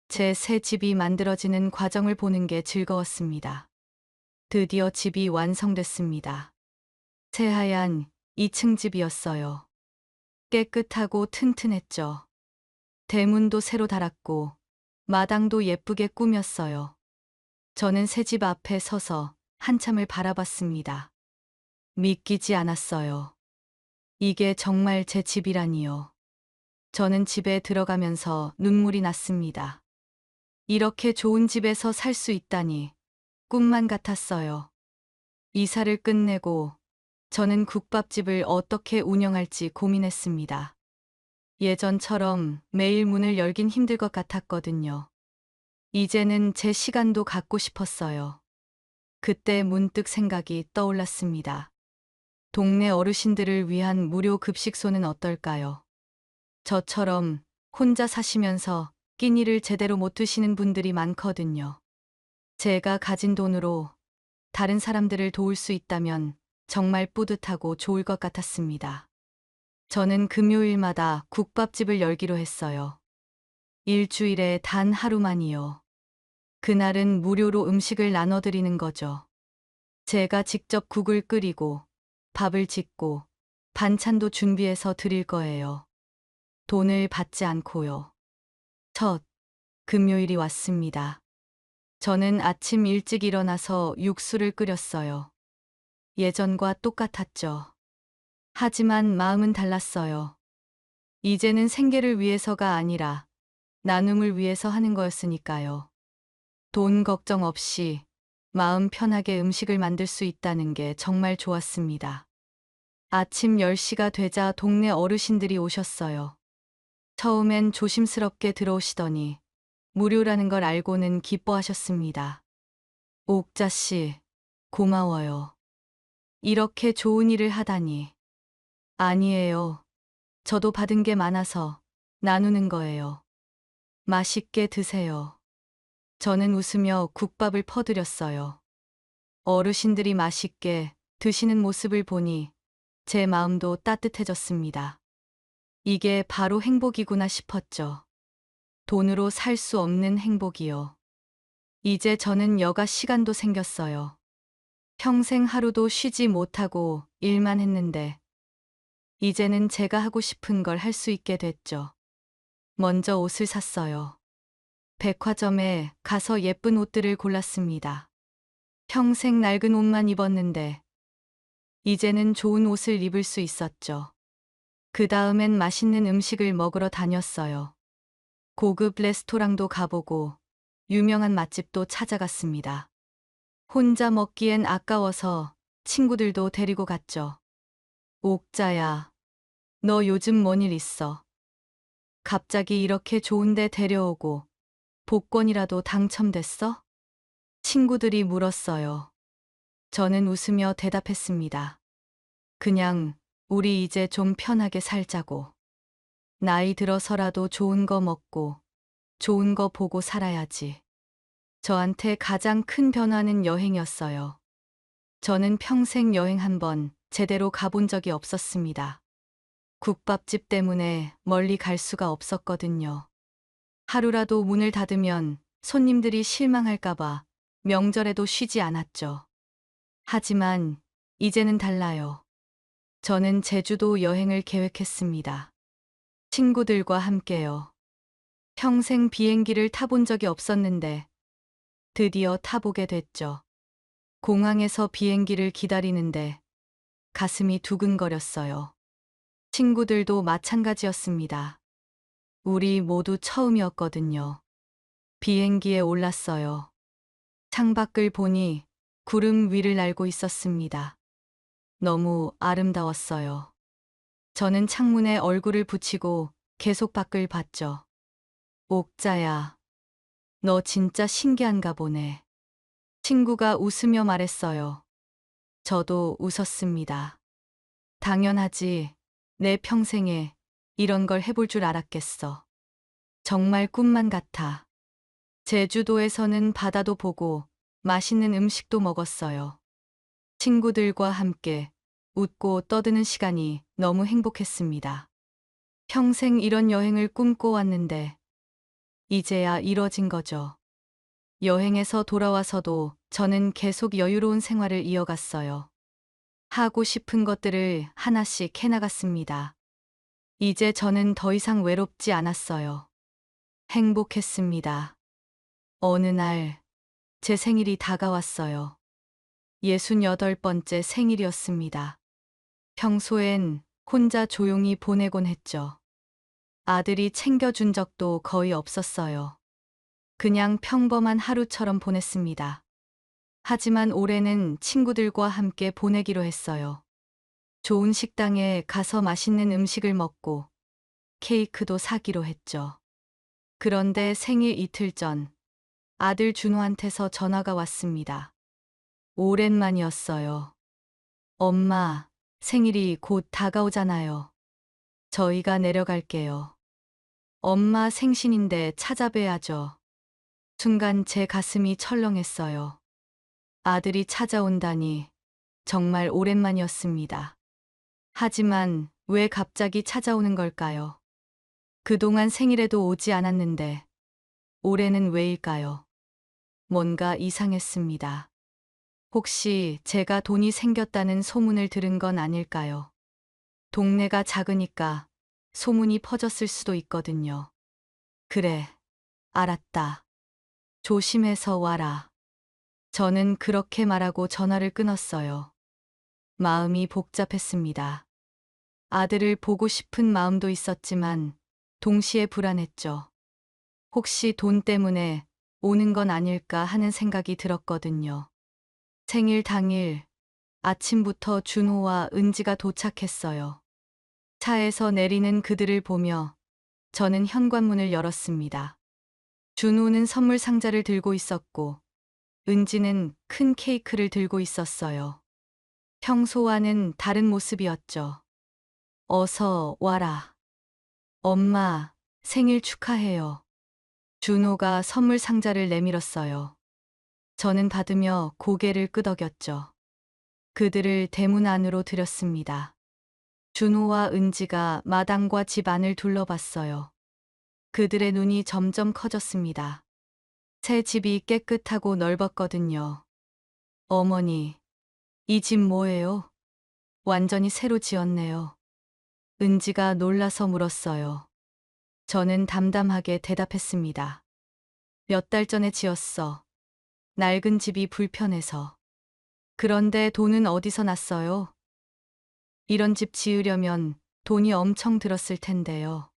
제 새 집이 만들어지는 과정을 보는 게 즐거웠습니다. 드디어 집이 완성됐습니다. 새하얀 2층 집이었어요. 깨끗하고 튼튼했죠. 대문도 새로 달았고 마당도 예쁘게 꾸몄어요. 저는 새 집 앞에 서서 한참을 바라봤습니다. 믿기지 않았어요. 이게 정말 제 집이라니요. 저는 집에 들어가면서 눈물이 났습니다. 이렇게 좋은 집에서 살 수 있다니 꿈만 같았어요. 이사를 끝내고 저는 국밥집을 어떻게 운영할지 고민했습니다. 예전처럼 매일 문을 열긴 힘들 것 같았거든요. 이제는 제 시간도 갖고 싶었어요. 그때 문득 생각이 떠올랐습니다. 동네 어르신들을 위한 무료 급식소는 어떨까요? 저처럼 혼자 사시면서 끼니를 제대로 못 드시는 분들이 많거든요. 제가 가진 돈으로 다른 사람들을 도울 수 있다면 정말 뿌듯하고 좋을 것 같았습니다. 저는 금요일마다 국밥집을 열기로 했어요. 일주일에 단 하루만이요. 그날은 무료로 음식을 나눠드리는 거죠. 제가 직접 국을 끓이고 밥을 짓고 반찬도 준비해서 드릴 거예요. 돈을 받지 않고요. 첫 금요일이 왔습니다. 저는 아침 일찍 일어나서 육수를 끓였어요. 예전과 똑같았죠. 하지만 마음은 달랐어요. 이제는 생계를 위해서가 아니라 나눔을 위해서 하는 거였으니까요. 돈 걱정 없이 마음 편하게 음식을 만들 수 있다는 게 정말 좋았습니다. 아침 10시가 되자 동네 어르신들이 오셨어요. 처음엔 조심스럽게 들어오시더니 무료라는 걸 알고는 기뻐하셨습니다. 옥자 씨, 고마워요. 이렇게 좋은 일을 하다니. 아니에요. 저도 받은 게 많아서 나누는 거예요. 맛있게 드세요. 저는 웃으며 국밥을 퍼드렸어요. 어르신들이 맛있게 드시는 모습을 보니 제 마음도 따뜻해졌습니다. 이게 바로 행복이구나 싶었죠. 돈으로 살 수 없는 행복이요. 이제 저는 여가 시간도 생겼어요. 평생 하루도 쉬지 못하고 일만 했는데 이제는 제가 하고 싶은 걸 할 수 있게 됐죠. 먼저 옷을 샀어요. 백화점에 가서 예쁜 옷들을 골랐습니다. 평생 낡은 옷만 입었는데 이제는 좋은 옷을 입을 수 있었죠. 그 다음엔 맛있는 음식을 먹으러 다녔어요. 고급 레스토랑도 가보고 유명한 맛집도 찾아갔습니다. 혼자 먹기엔 아까워서 친구들도 데리고 갔죠. 옥자야, 너 요즘 뭔 일 있어? 갑자기 이렇게 좋은데 데려오고 복권이라도 당첨됐어? 친구들이 물었어요. 저는 웃으며 대답했습니다. 그냥 우리 이제 좀 편하게 살자고. 나이 들어서라도 좋은 거 먹고 좋은 거 보고 살아야지. 저한테 가장 큰 변화는 여행이었어요. 저는 평생 여행 한 번 제대로 가본 적이 없었습니다. 국밥집 때문에 멀리 갈 수가 없었거든요. 하루라도 문을 닫으면 손님들이 실망할까봐 명절에도 쉬지 않았죠. 하지만 이제는 달라요. 저는 제주도 여행을 계획했습니다. 친구들과 함께요. 평생 비행기를 타본 적이 없었는데 드디어 타보게 됐죠. 공항에서 비행기를 기다리는데 가슴이 두근거렸어요. 친구들도 마찬가지였습니다. 우리 모두 처음이었거든요. 비행기에 올랐어요. 창밖을 보니 구름 위를 날고 있었습니다. 너무 아름다웠어요. 저는 창문에 얼굴을 붙이고 계속 밖을 봤죠. 옥자야, 너 진짜 신기한가 보네. 친구가 웃으며 말했어요. 저도 웃었습니다. 당연하지. 내 평생에 이런 걸 해볼 줄 알았겠어. 정말 꿈만 같아. 제주도에서는 바다도 보고 맛있는 음식도 먹었어요. 친구들과 함께 웃고 떠드는 시간이 너무 행복했습니다. 평생 이런 여행을 꿈꿔왔는데 이제야 이뤄진 거죠. 여행에서 돌아와서도 저는 계속 여유로운 생활을 이어갔어요. 하고 싶은 것들을 하나씩 해나갔습니다. 이제 저는 더 이상 외롭지 않았어요. 행복했습니다. 어느 날, 제 생일이 다가왔어요. 68번째 생일이었습니다. 평소엔 혼자 조용히 보내곤 했죠. 아들이 챙겨준 적도 거의 없었어요. 그냥 평범한 하루처럼 보냈습니다. 하지만 올해는 친구들과 함께 보내기로 했어요. 좋은 식당에 가서 맛있는 음식을 먹고 케이크도 사기로 했죠. 그런데 생일 이틀 전 아들 준호한테서 전화가 왔습니다. 오랜만이었어요. 엄마, 생일이 곧 다가오잖아요. 저희가 내려갈게요. 엄마 생신인데 찾아뵈야죠. 순간 제 가슴이 철렁했어요. 아들이 찾아온다니 정말 오랜만이었습니다. 하지만 왜 갑자기 찾아오는 걸까요? 그동안 생일에도 오지 않았는데 올해는 왜일까요? 뭔가 이상했습니다. 혹시 제가 돈이 생겼다는 소문을 들은 건 아닐까요? 동네가 작으니까 소문이 퍼졌을 수도 있거든요. 그래, 알았다. 조심해서 와라. 저는 그렇게 말하고 전화를 끊었어요. 마음이 복잡했습니다. 아들을 보고 싶은 마음도 있었지만 동시에 불안했죠. 혹시 돈 때문에 오는 건 아닐까 하는 생각이 들었거든요. 생일 당일 아침부터 준호와 은지가 도착했어요. 차에서 내리는 그들을 보며 저는 현관문을 열었습니다. 준호는 선물 상자를 들고 있었고 은지는 큰 케이크를 들고 있었어요. 평소와는 다른 모습이었죠. 어서 와라. 엄마, 생일 축하해요. 준호가 선물 상자를 내밀었어요. 저는 받으며 고개를 끄덕였죠. 그들을 대문 안으로 들였습니다. 준호와 은지가 마당과 집 안을 둘러봤어요. 그들의 눈이 점점 커졌습니다. 새 집이 깨끗하고 넓었거든요. 어머니, 이 집 뭐예요? 완전히 새로 지었네요. 은지가 놀라서 물었어요. 저는 담담하게 대답했습니다. 몇 달 전에 지었어. 낡은 집이 불편해서. 그런데 돈은 어디서 났어요? 이런 집 지으려면 돈이 엄청 들었을 텐데요.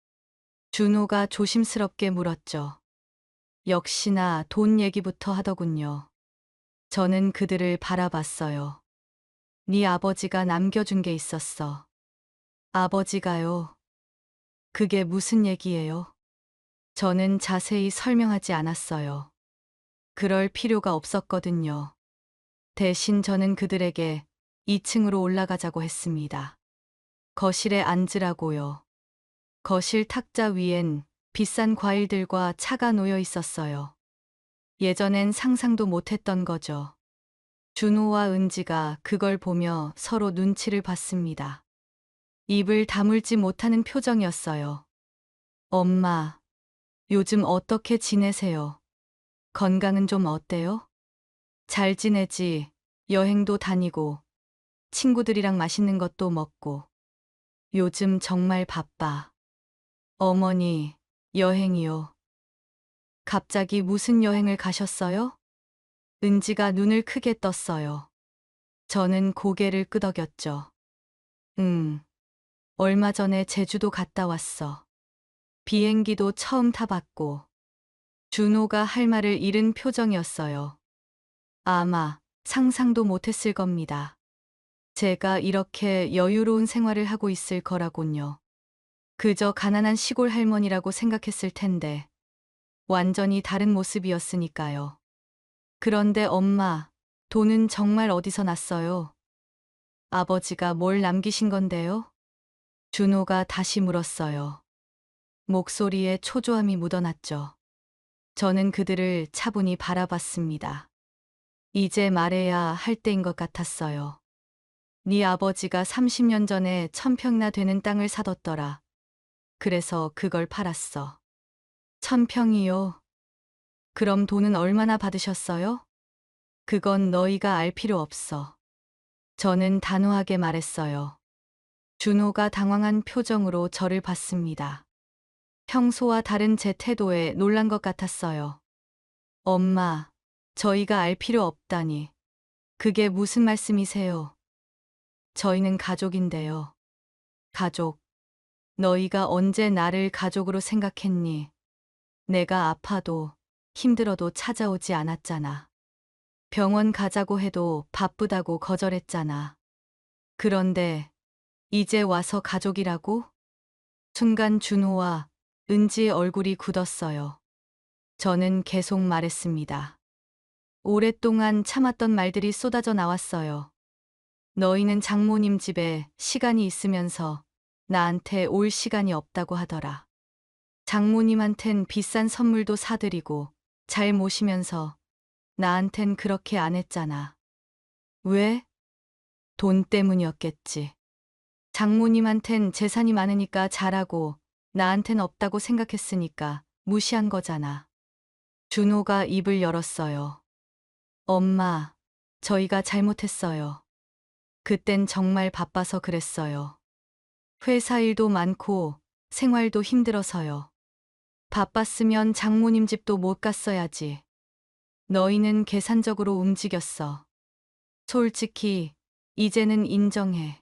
준호가 조심스럽게 물었죠. 역시나 돈 얘기부터 하더군요. 저는 그들을 바라봤어요. 네 아버지가 남겨준 게 있었어. 아버지가요? 그게 무슨 얘기예요? 저는 자세히 설명하지 않았어요. 그럴 필요가 없었거든요. 대신 저는 그들에게 2층으로 올라가자고 했습니다. 거실에 앉으라고요. 거실 탁자 위엔 비싼 과일들과 차가 놓여 있었어요. 예전엔 상상도 못했던 거죠. 준호와 은지가 그걸 보며 서로 눈치를 봤습니다. 입을 다물지 못하는 표정이었어요. 엄마, 요즘 어떻게 지내세요? 건강은 좀 어때요? 잘 지내지. 여행도 다니고, 친구들이랑 맛있는 것도 먹고. 요즘 정말 바빠. 어머니, 여행이요. 갑자기 무슨 여행을 가셨어요? 은지가 눈을 크게 떴어요. 저는 고개를 끄덕였죠. 얼마 전에 제주도 갔다 왔어. 비행기도 처음 타봤고. 준호가 할 말을 잃은 표정이었어요. 아마 상상도 못했을 겁니다. 제가 이렇게 여유로운 생활을 하고 있을 거라곤요. 그저 가난한 시골 할머니라고 생각했을 텐데 완전히 다른 모습이었으니까요. 그런데 엄마, 돈은 정말 어디서 났어요? 아버지가 뭘 남기신 건데요? 준호가 다시 물었어요. 목소리에 초조함이 묻어났죠. 저는 그들을 차분히 바라봤습니다. 이제 말해야 할 때인 것 같았어요. 네 아버지가 30년 전에 1000평이나 되는 땅을 사뒀더라. 그래서 그걸 팔았어. 1000평이요? 그럼 돈은 얼마나 받으셨어요? 그건 너희가 알 필요 없어. 저는 단호하게 말했어요. 준호가 당황한 표정으로 저를 봤습니다. 평소와 다른 제 태도에 놀란 것 같았어요. 엄마, 저희가 알 필요 없다니. 그게 무슨 말씀이세요? 저희는 가족인데요. 가족. 너희가 언제 나를 가족으로 생각했니? 내가 아파도 힘들어도 찾아오지 않았잖아. 병원 가자고 해도 바쁘다고 거절했잖아. 그런데 이제 와서 가족이라고? 순간 준호와 은지의 얼굴이 굳었어요. 저는 계속 말했습니다. 오랫동안 참았던 말들이 쏟아져 나왔어요. 너희는 장모님 집에 시간이 있으면서 나한테 올 시간이 없다고 하더라. 장모님한텐 비싼 선물도 사드리고 잘 모시면서 나한텐 그렇게 안 했잖아. 왜? 돈 때문이었겠지. 장모님한텐 재산이 많으니까 잘하고 나한텐 없다고 생각했으니까 무시한 거잖아. 준호가 입을 열었어요. 엄마, 저희가 잘못했어요. 그땐 정말 바빠서 그랬어요. 회사 일도 많고 생활도 힘들어서요. 바빴으면 장모님 집도 못 갔어야지. 너희는 계산적으로 움직였어. 솔직히 이제는 인정해.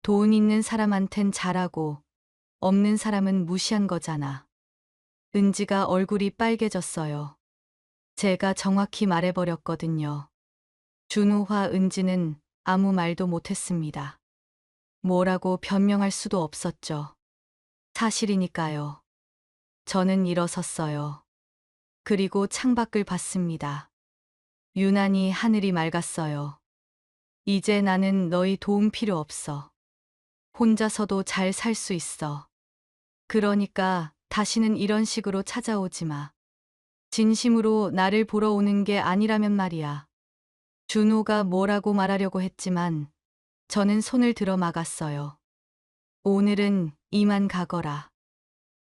돈 있는 사람한텐 잘하고 없는 사람은 무시한 거잖아. 은지가 얼굴이 빨개졌어요. 제가 정확히 말해버렸거든요. 준호와 은지는 아무 말도 못했습니다. 뭐라고 변명할 수도 없었죠. 사실이니까요. 저는 일어섰어요. 그리고 창밖을 봤습니다. 유난히 하늘이 맑았어요. 이제 나는 너희 도움 필요 없어. 혼자서도 잘 살 수 있어. 그러니까 다시는 이런 식으로 찾아오지 마. 진심으로 나를 보러 오는 게 아니라면 말이야. 준호가 뭐라고 말하려고 했지만 저는 손을 들어 막았어요. 오늘은 이만 가거라.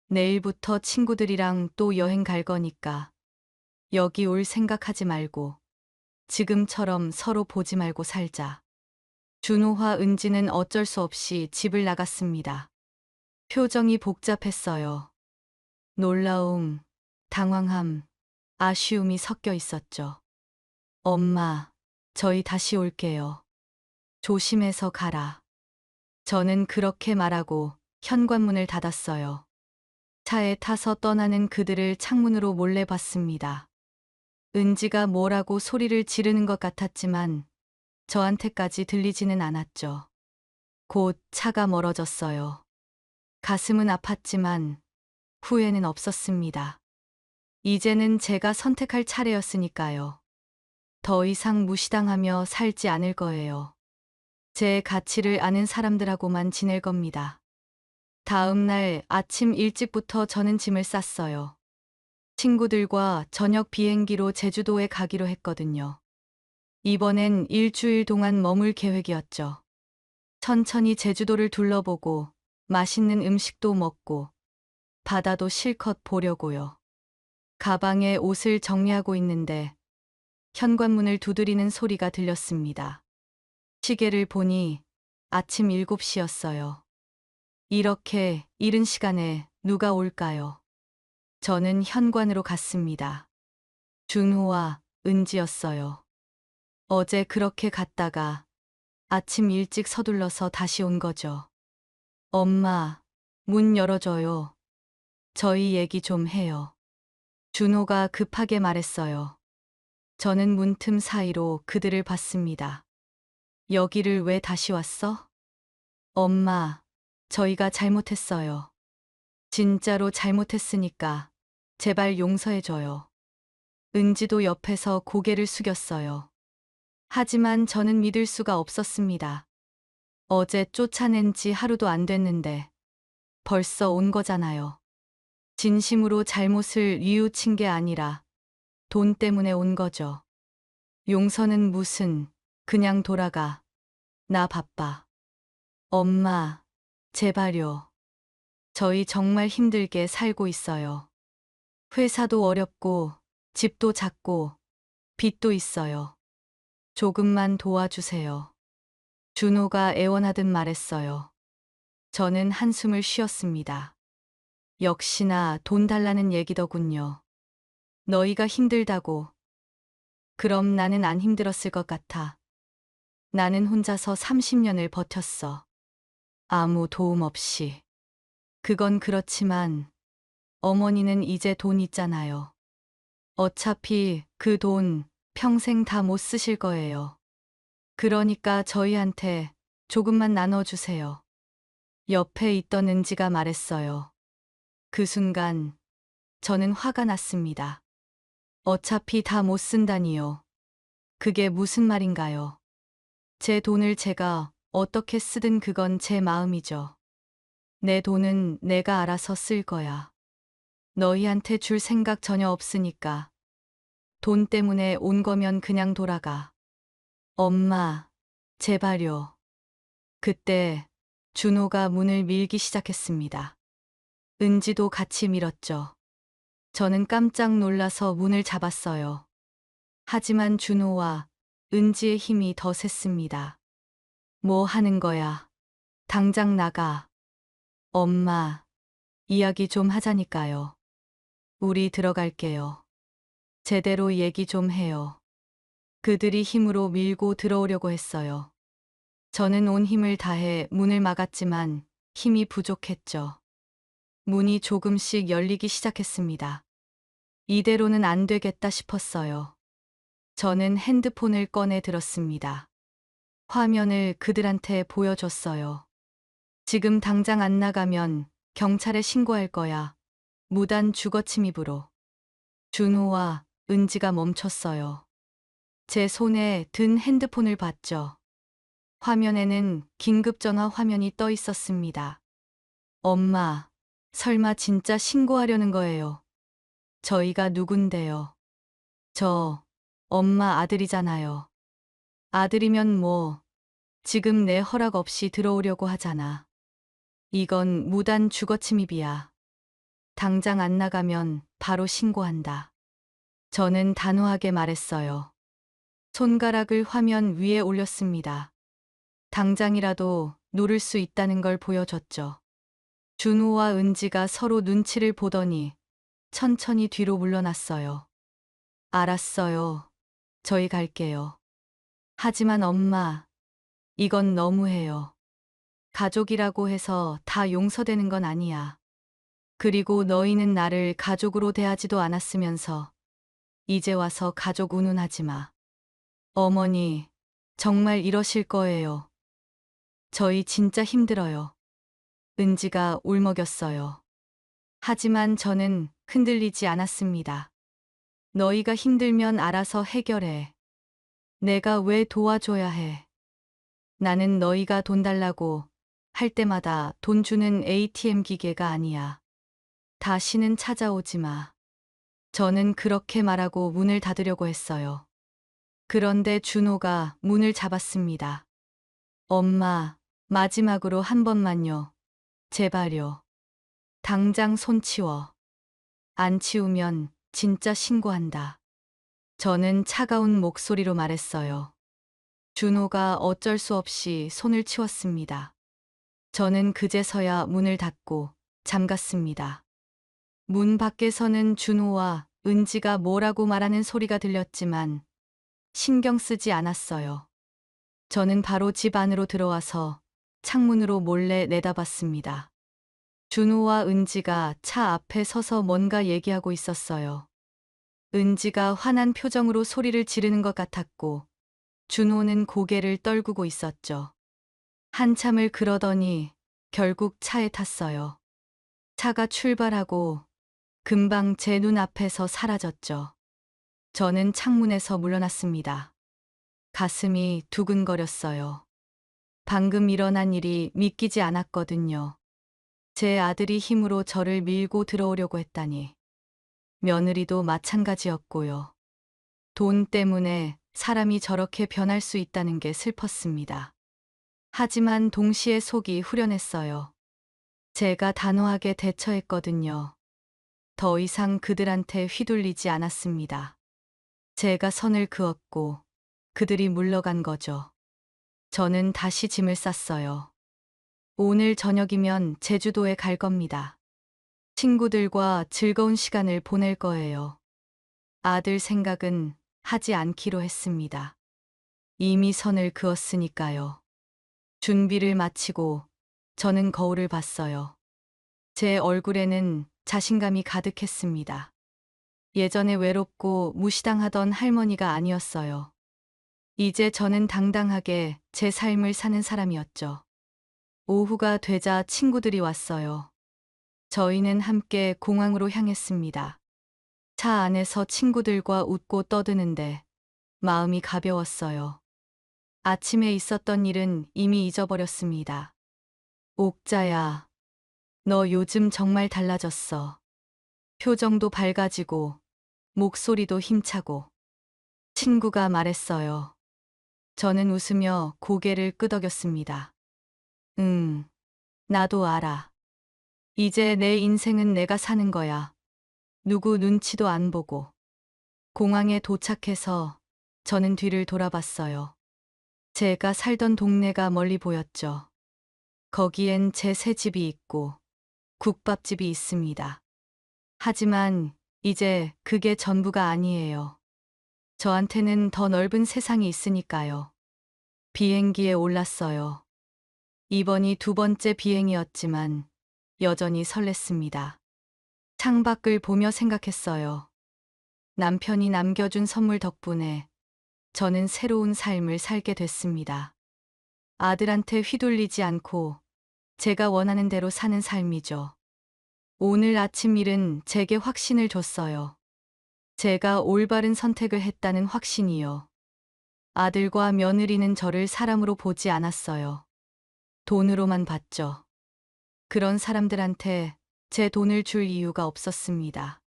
내일부터 친구들이랑 또 여행 갈 거니까 여기 올 생각하지 말고 지금처럼 서로 보지 말고 살자. 준호와 은지는 어쩔 수 없이 집을 나갔습니다. 표정이 복잡했어요. 놀라움, 당황함, 아쉬움이 섞여 있었죠. 엄마, 저희 다시 올게요. 조심해서 가라. 저는 그렇게 말하고 현관문을 닫았어요. 차에 타서 떠나는 그들을 창문으로 몰래 봤습니다. 은지가 뭐라고 소리를 지르는 것 같았지만 저한테까지 들리지는 않았죠. 곧 차가 멀어졌어요. 가슴은 아팠지만 후회는 없었습니다. 이제는 제가 선택할 차례였으니까요. 더 이상 무시당하며 살지 않을 거예요. 제 가치를 아는 사람들하고만 지낼 겁니다. 다음 날 아침 일찍부터 저는 짐을 쌌어요. 친구들과 저녁 비행기로 제주도에 가기로 했거든요. 이번엔 일주일 동안 머물 계획이었죠. 천천히 제주도를 둘러보고 맛있는 음식도 먹고 바다도 실컷 보려고요. 가방에 옷을 정리하고 있는데 현관문을 두드리는 소리가 들렸습니다. 시계를 보니 아침 7시였어요. 이렇게 이른 시간에 누가 올까요? 저는 현관으로 갔습니다. 준호와 은지였어요. 어제 그렇게 갔다가 아침 일찍 서둘러서 다시 온 거죠. 엄마, 문 열어줘요. 저희 얘기 좀 해요. 준호가 급하게 말했어요. 저는 문틈 사이로 그들을 봤습니다. 여기를 왜 다시 왔어? 엄마, 저희가 잘못했어요. 진짜로 잘못했으니까 제발 용서해줘요. 은지도 옆에서 고개를 숙였어요. 하지만 저는 믿을 수가 없었습니다. 어제 쫓아낸 지 하루도 안 됐는데 벌써 온 거잖아요. 진심으로 잘못을 뉘우친 게 아니라 돈 때문에 온 거죠. 용서는 무슨, 그냥 돌아가. 나 바빠. 엄마, 제발요. 저희 정말 힘들게 살고 있어요. 회사도 어렵고, 집도 작고, 빚도 있어요. 조금만 도와주세요. 준호가 애원하듯 말했어요. 저는 한숨을 쉬었습니다. 역시나 돈 달라는 얘기더군요. 너희가 힘들다고. 그럼 나는 안 힘들었을 것 같아. 나는 혼자서 30년을 버텼어. 아무 도움 없이. 그건 그렇지만 어머니는 이제 돈 있잖아요. 어차피 그 돈 평생 다 못 쓰실 거예요. 그러니까 저희한테 조금만 나눠주세요. 옆에 있던 은지가 말했어요. 그 순간 저는 화가 났습니다. 어차피 다 못 쓴다니요. 그게 무슨 말인가요? 제 돈을 제가 어떻게 쓰든 그건 제 마음이죠. 내 돈은 내가 알아서 쓸 거야. 너희한테 줄 생각 전혀 없으니까. 돈 때문에 온 거면 그냥 돌아가. 엄마, 제발요. 그때 준호가 문을 밀기 시작했습니다. 은지도 같이 밀었죠. 저는 깜짝 놀라서 문을 잡았어요. 하지만 준호와 은지의 힘이 더 셌습니다. 뭐 하는 거야? 당장 나가. 엄마, 이야기 좀 하자니까요. 우리 들어갈게요. 제대로 얘기 좀 해요. 그들이 힘으로 밀고 들어오려고 했어요. 저는 온 힘을 다해 문을 막았지만 힘이 부족했죠. 문이 조금씩 열리기 시작했습니다. 이대로는 안 되겠다 싶었어요. 저는 핸드폰을 꺼내 들었습니다. 화면을 그들한테 보여줬어요. 지금 당장 안 나가면 경찰에 신고할 거야. 무단 주거 침입으로. 준호와 은지가 멈췄어요. 제 손에 든 핸드폰을 봤죠. 화면에는 긴급전화 화면이 떠 있었습니다. 엄마, 설마 진짜 신고하려는 거예요? 저희가 누군데요? 저, 엄마 아들이잖아요. 아들이면 뭐, 지금 내 허락 없이 들어오려고 하잖아. 이건 무단 주거 침입이야. 당장 안 나가면 바로 신고한다. 저는 단호하게 말했어요. 손가락을 화면 위에 올렸습니다. 당장이라도 누를 수 있다는 걸 보여줬죠. 준호와 은지가 서로 눈치를 보더니 천천히 뒤로 물러났어요. 알았어요. 저희 갈게요. 하지만 엄마, 이건 너무해요. 가족이라고 해서 다 용서되는 건 아니야. 그리고 너희는 나를 가족으로 대하지도 않았으면서 이제 와서 가족 운운하지 마. 어머니, 정말 이러실 거예요. 저희 진짜 힘들어요. 은지가 울먹였어요. 하지만 저는 흔들리지 않았습니다. 너희가 힘들면 알아서 해결해. 내가 왜 도와줘야 해? 나는 너희가 돈 달라고 할 때마다 돈 주는 ATM 기계가 아니야. 다시는 찾아오지 마. 저는 그렇게 말하고 문을 닫으려고 했어요. 그런데 준호가 문을 잡았습니다. 엄마, 마지막으로 한 번만요. 제발요. 당장 손 치워. 안 치우면 진짜 신고한다. 저는 차가운 목소리로 말했어요. 준호가 어쩔 수 없이 손을 치웠습니다. 저는 그제서야 문을 닫고 잠갔습니다. 문 밖에서는 준호와 은지가 뭐라고 말하는 소리가 들렸지만 신경 쓰지 않았어요. 저는 바로 집 안으로 들어와서 창문으로 몰래 내다봤습니다. 준호와 은지가 차 앞에 서서 뭔가 얘기하고 있었어요. 은지가 화난 표정으로 소리를 지르는 것 같았고 준호는 고개를 떨구고 있었죠. 한참을 그러더니 결국 차에 탔어요. 차가 출발하고 금방 제 눈앞에서 사라졌죠. 저는 창문에서 물러났습니다. 가슴이 두근거렸어요. 방금 일어난 일이 믿기지 않았거든요. 제 아들이 힘으로 저를 밀고 들어오려고 했다니. 며느리도 마찬가지였고요. 돈 때문에 사람이 저렇게 변할 수 있다는 게 슬펐습니다. 하지만 동시에 속이 후련했어요. 제가 단호하게 대처했거든요. 더 이상 그들한테 휘둘리지 않았습니다. 제가 선을 그었고 그들이 물러간 거죠. 저는 다시 짐을 쌌어요. 오늘 저녁이면 제주도에 갈 겁니다. 친구들과 즐거운 시간을 보낼 거예요. 아들 생각은 하지 않기로 했습니다. 이미 선을 그었으니까요. 준비를 마치고 저는 거울을 봤어요. 제 얼굴에는 자신감이 가득했습니다. 예전에 외롭고 무시당하던 할머니가 아니었어요. 이제 저는 당당하게 제 삶을 사는 사람이었죠. 오후가 되자 친구들이 왔어요. 저희는 함께 공항으로 향했습니다. 차 안에서 친구들과 웃고 떠드는데 마음이 가벼웠어요. 아침에 있었던 일은 이미 잊어버렸습니다. 옥자야, 너 요즘 정말 달라졌어. 표정도 밝아지고 목소리도 힘차고. 친구가 말했어요. 저는 웃으며 고개를 끄덕였습니다. 응, 나도 알아. 이제 내 인생은 내가 사는 거야. 누구 눈치도 안 보고. 공항에 도착해서 저는 뒤를 돌아봤어요. 제가 살던 동네가 멀리 보였죠. 거기엔 제 새 집이 있고 국밥집이 있습니다. 하지만 이제 그게 전부가 아니에요. 저한테는 더 넓은 세상이 있으니까요. 비행기에 올랐어요. 이번이 두 번째 비행이었지만 여전히 설렜습니다. 창밖을 보며 생각했어요. 남편이 남겨준 선물 덕분에 저는 새로운 삶을 살게 됐습니다. 아들한테 휘둘리지 않고 제가 원하는 대로 사는 삶이죠. 오늘 아침 일은 제게 확신을 줬어요. 제가 올바른 선택을 했다는 확신이요. 아들과 며느리는 저를 사람으로 보지 않았어요. 돈으로만 봤죠. 그런 사람들한테 제 돈을 줄 이유가 없었습니다.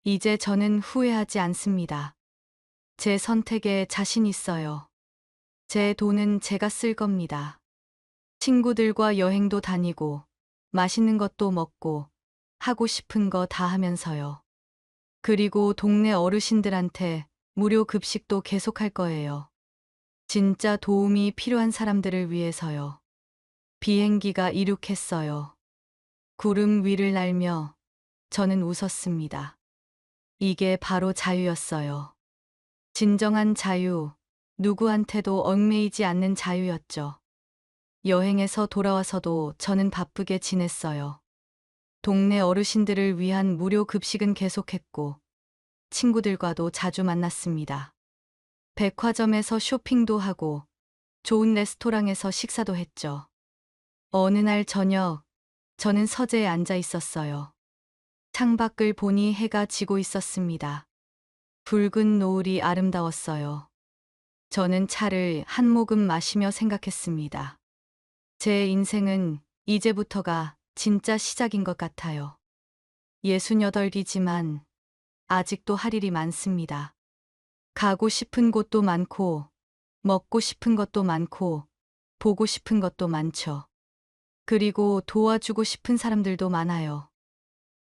이제 저는 후회하지 않습니다. 제 선택에 자신 있어요. 제 돈은 제가 쓸 겁니다. 친구들과 여행도 다니고, 맛있는 것도 먹고, 하고 싶은 거 다 하면서요. 그리고 동네 어르신들한테 무료 급식도 계속할 거예요. 진짜 도움이 필요한 사람들을 위해서요. 비행기가 이륙했어요. 구름 위를 날며 저는 웃었습니다. 이게 바로 자유였어요. 진정한 자유, 누구한테도 얽매이지 않는 자유였죠. 여행에서 돌아와서도 저는 바쁘게 지냈어요. 동네 어르신들을 위한 무료 급식은 계속했고, 친구들과도 자주 만났습니다. 백화점에서 쇼핑도 하고, 좋은 레스토랑에서 식사도 했죠. 어느 날 저녁, 저는 서재에 앉아 있었어요. 창밖을 보니 해가 지고 있었습니다. 붉은 노을이 아름다웠어요. 저는 차를 한 모금 마시며 생각했습니다. 제 인생은 이제부터가 진짜 시작인 것 같아요. 68이지만 아직도 할 일이 많습니다. 가고 싶은 곳도 많고, 먹고 싶은 것도 많고, 보고 싶은 것도 많죠. 그리고 도와주고 싶은 사람들도 많아요.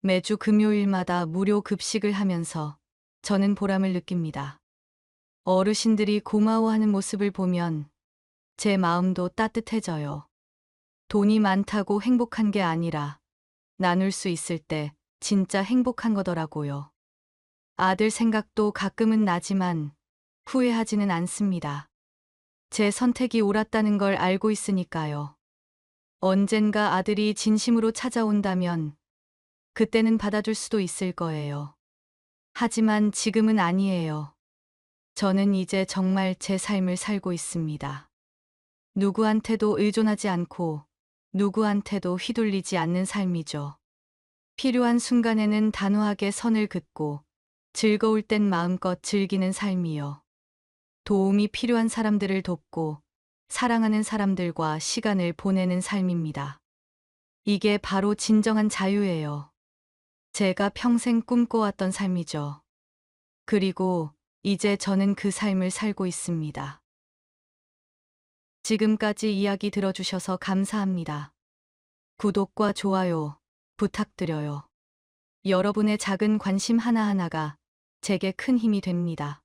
매주 금요일마다 무료 급식을 하면서 저는 보람을 느낍니다. 어르신들이 고마워하는 모습을 보면 제 마음도 따뜻해져요. 돈이 많다고 행복한 게 아니라 나눌 수 있을 때 진짜 행복한 거더라고요. 아들 생각도 가끔은 나지만 후회하지는 않습니다. 제 선택이 옳았다는 걸 알고 있으니까요. 언젠가 아들이 진심으로 찾아온다면 그때는 받아줄 수도 있을 거예요. 하지만 지금은 아니에요. 저는 이제 정말 제 삶을 살고 있습니다. 누구한테도 의존하지 않고 누구한테도 휘둘리지 않는 삶이죠. 필요한 순간에는 단호하게 선을 긋고 즐거울 땐 마음껏 즐기는 삶이요. 도움이 필요한 사람들을 돕고 사랑하는 사람들과 시간을 보내는 삶입니다. 이게 바로 진정한 자유예요. 제가 평생 꿈꿔왔던 삶이죠. 그리고 이제 저는 그 삶을 살고 있습니다. 지금까지 이야기 들어주셔서 감사합니다. 구독과 좋아요 부탁드려요. 여러분의 작은 관심 하나하나가 제게 큰 힘이 됩니다.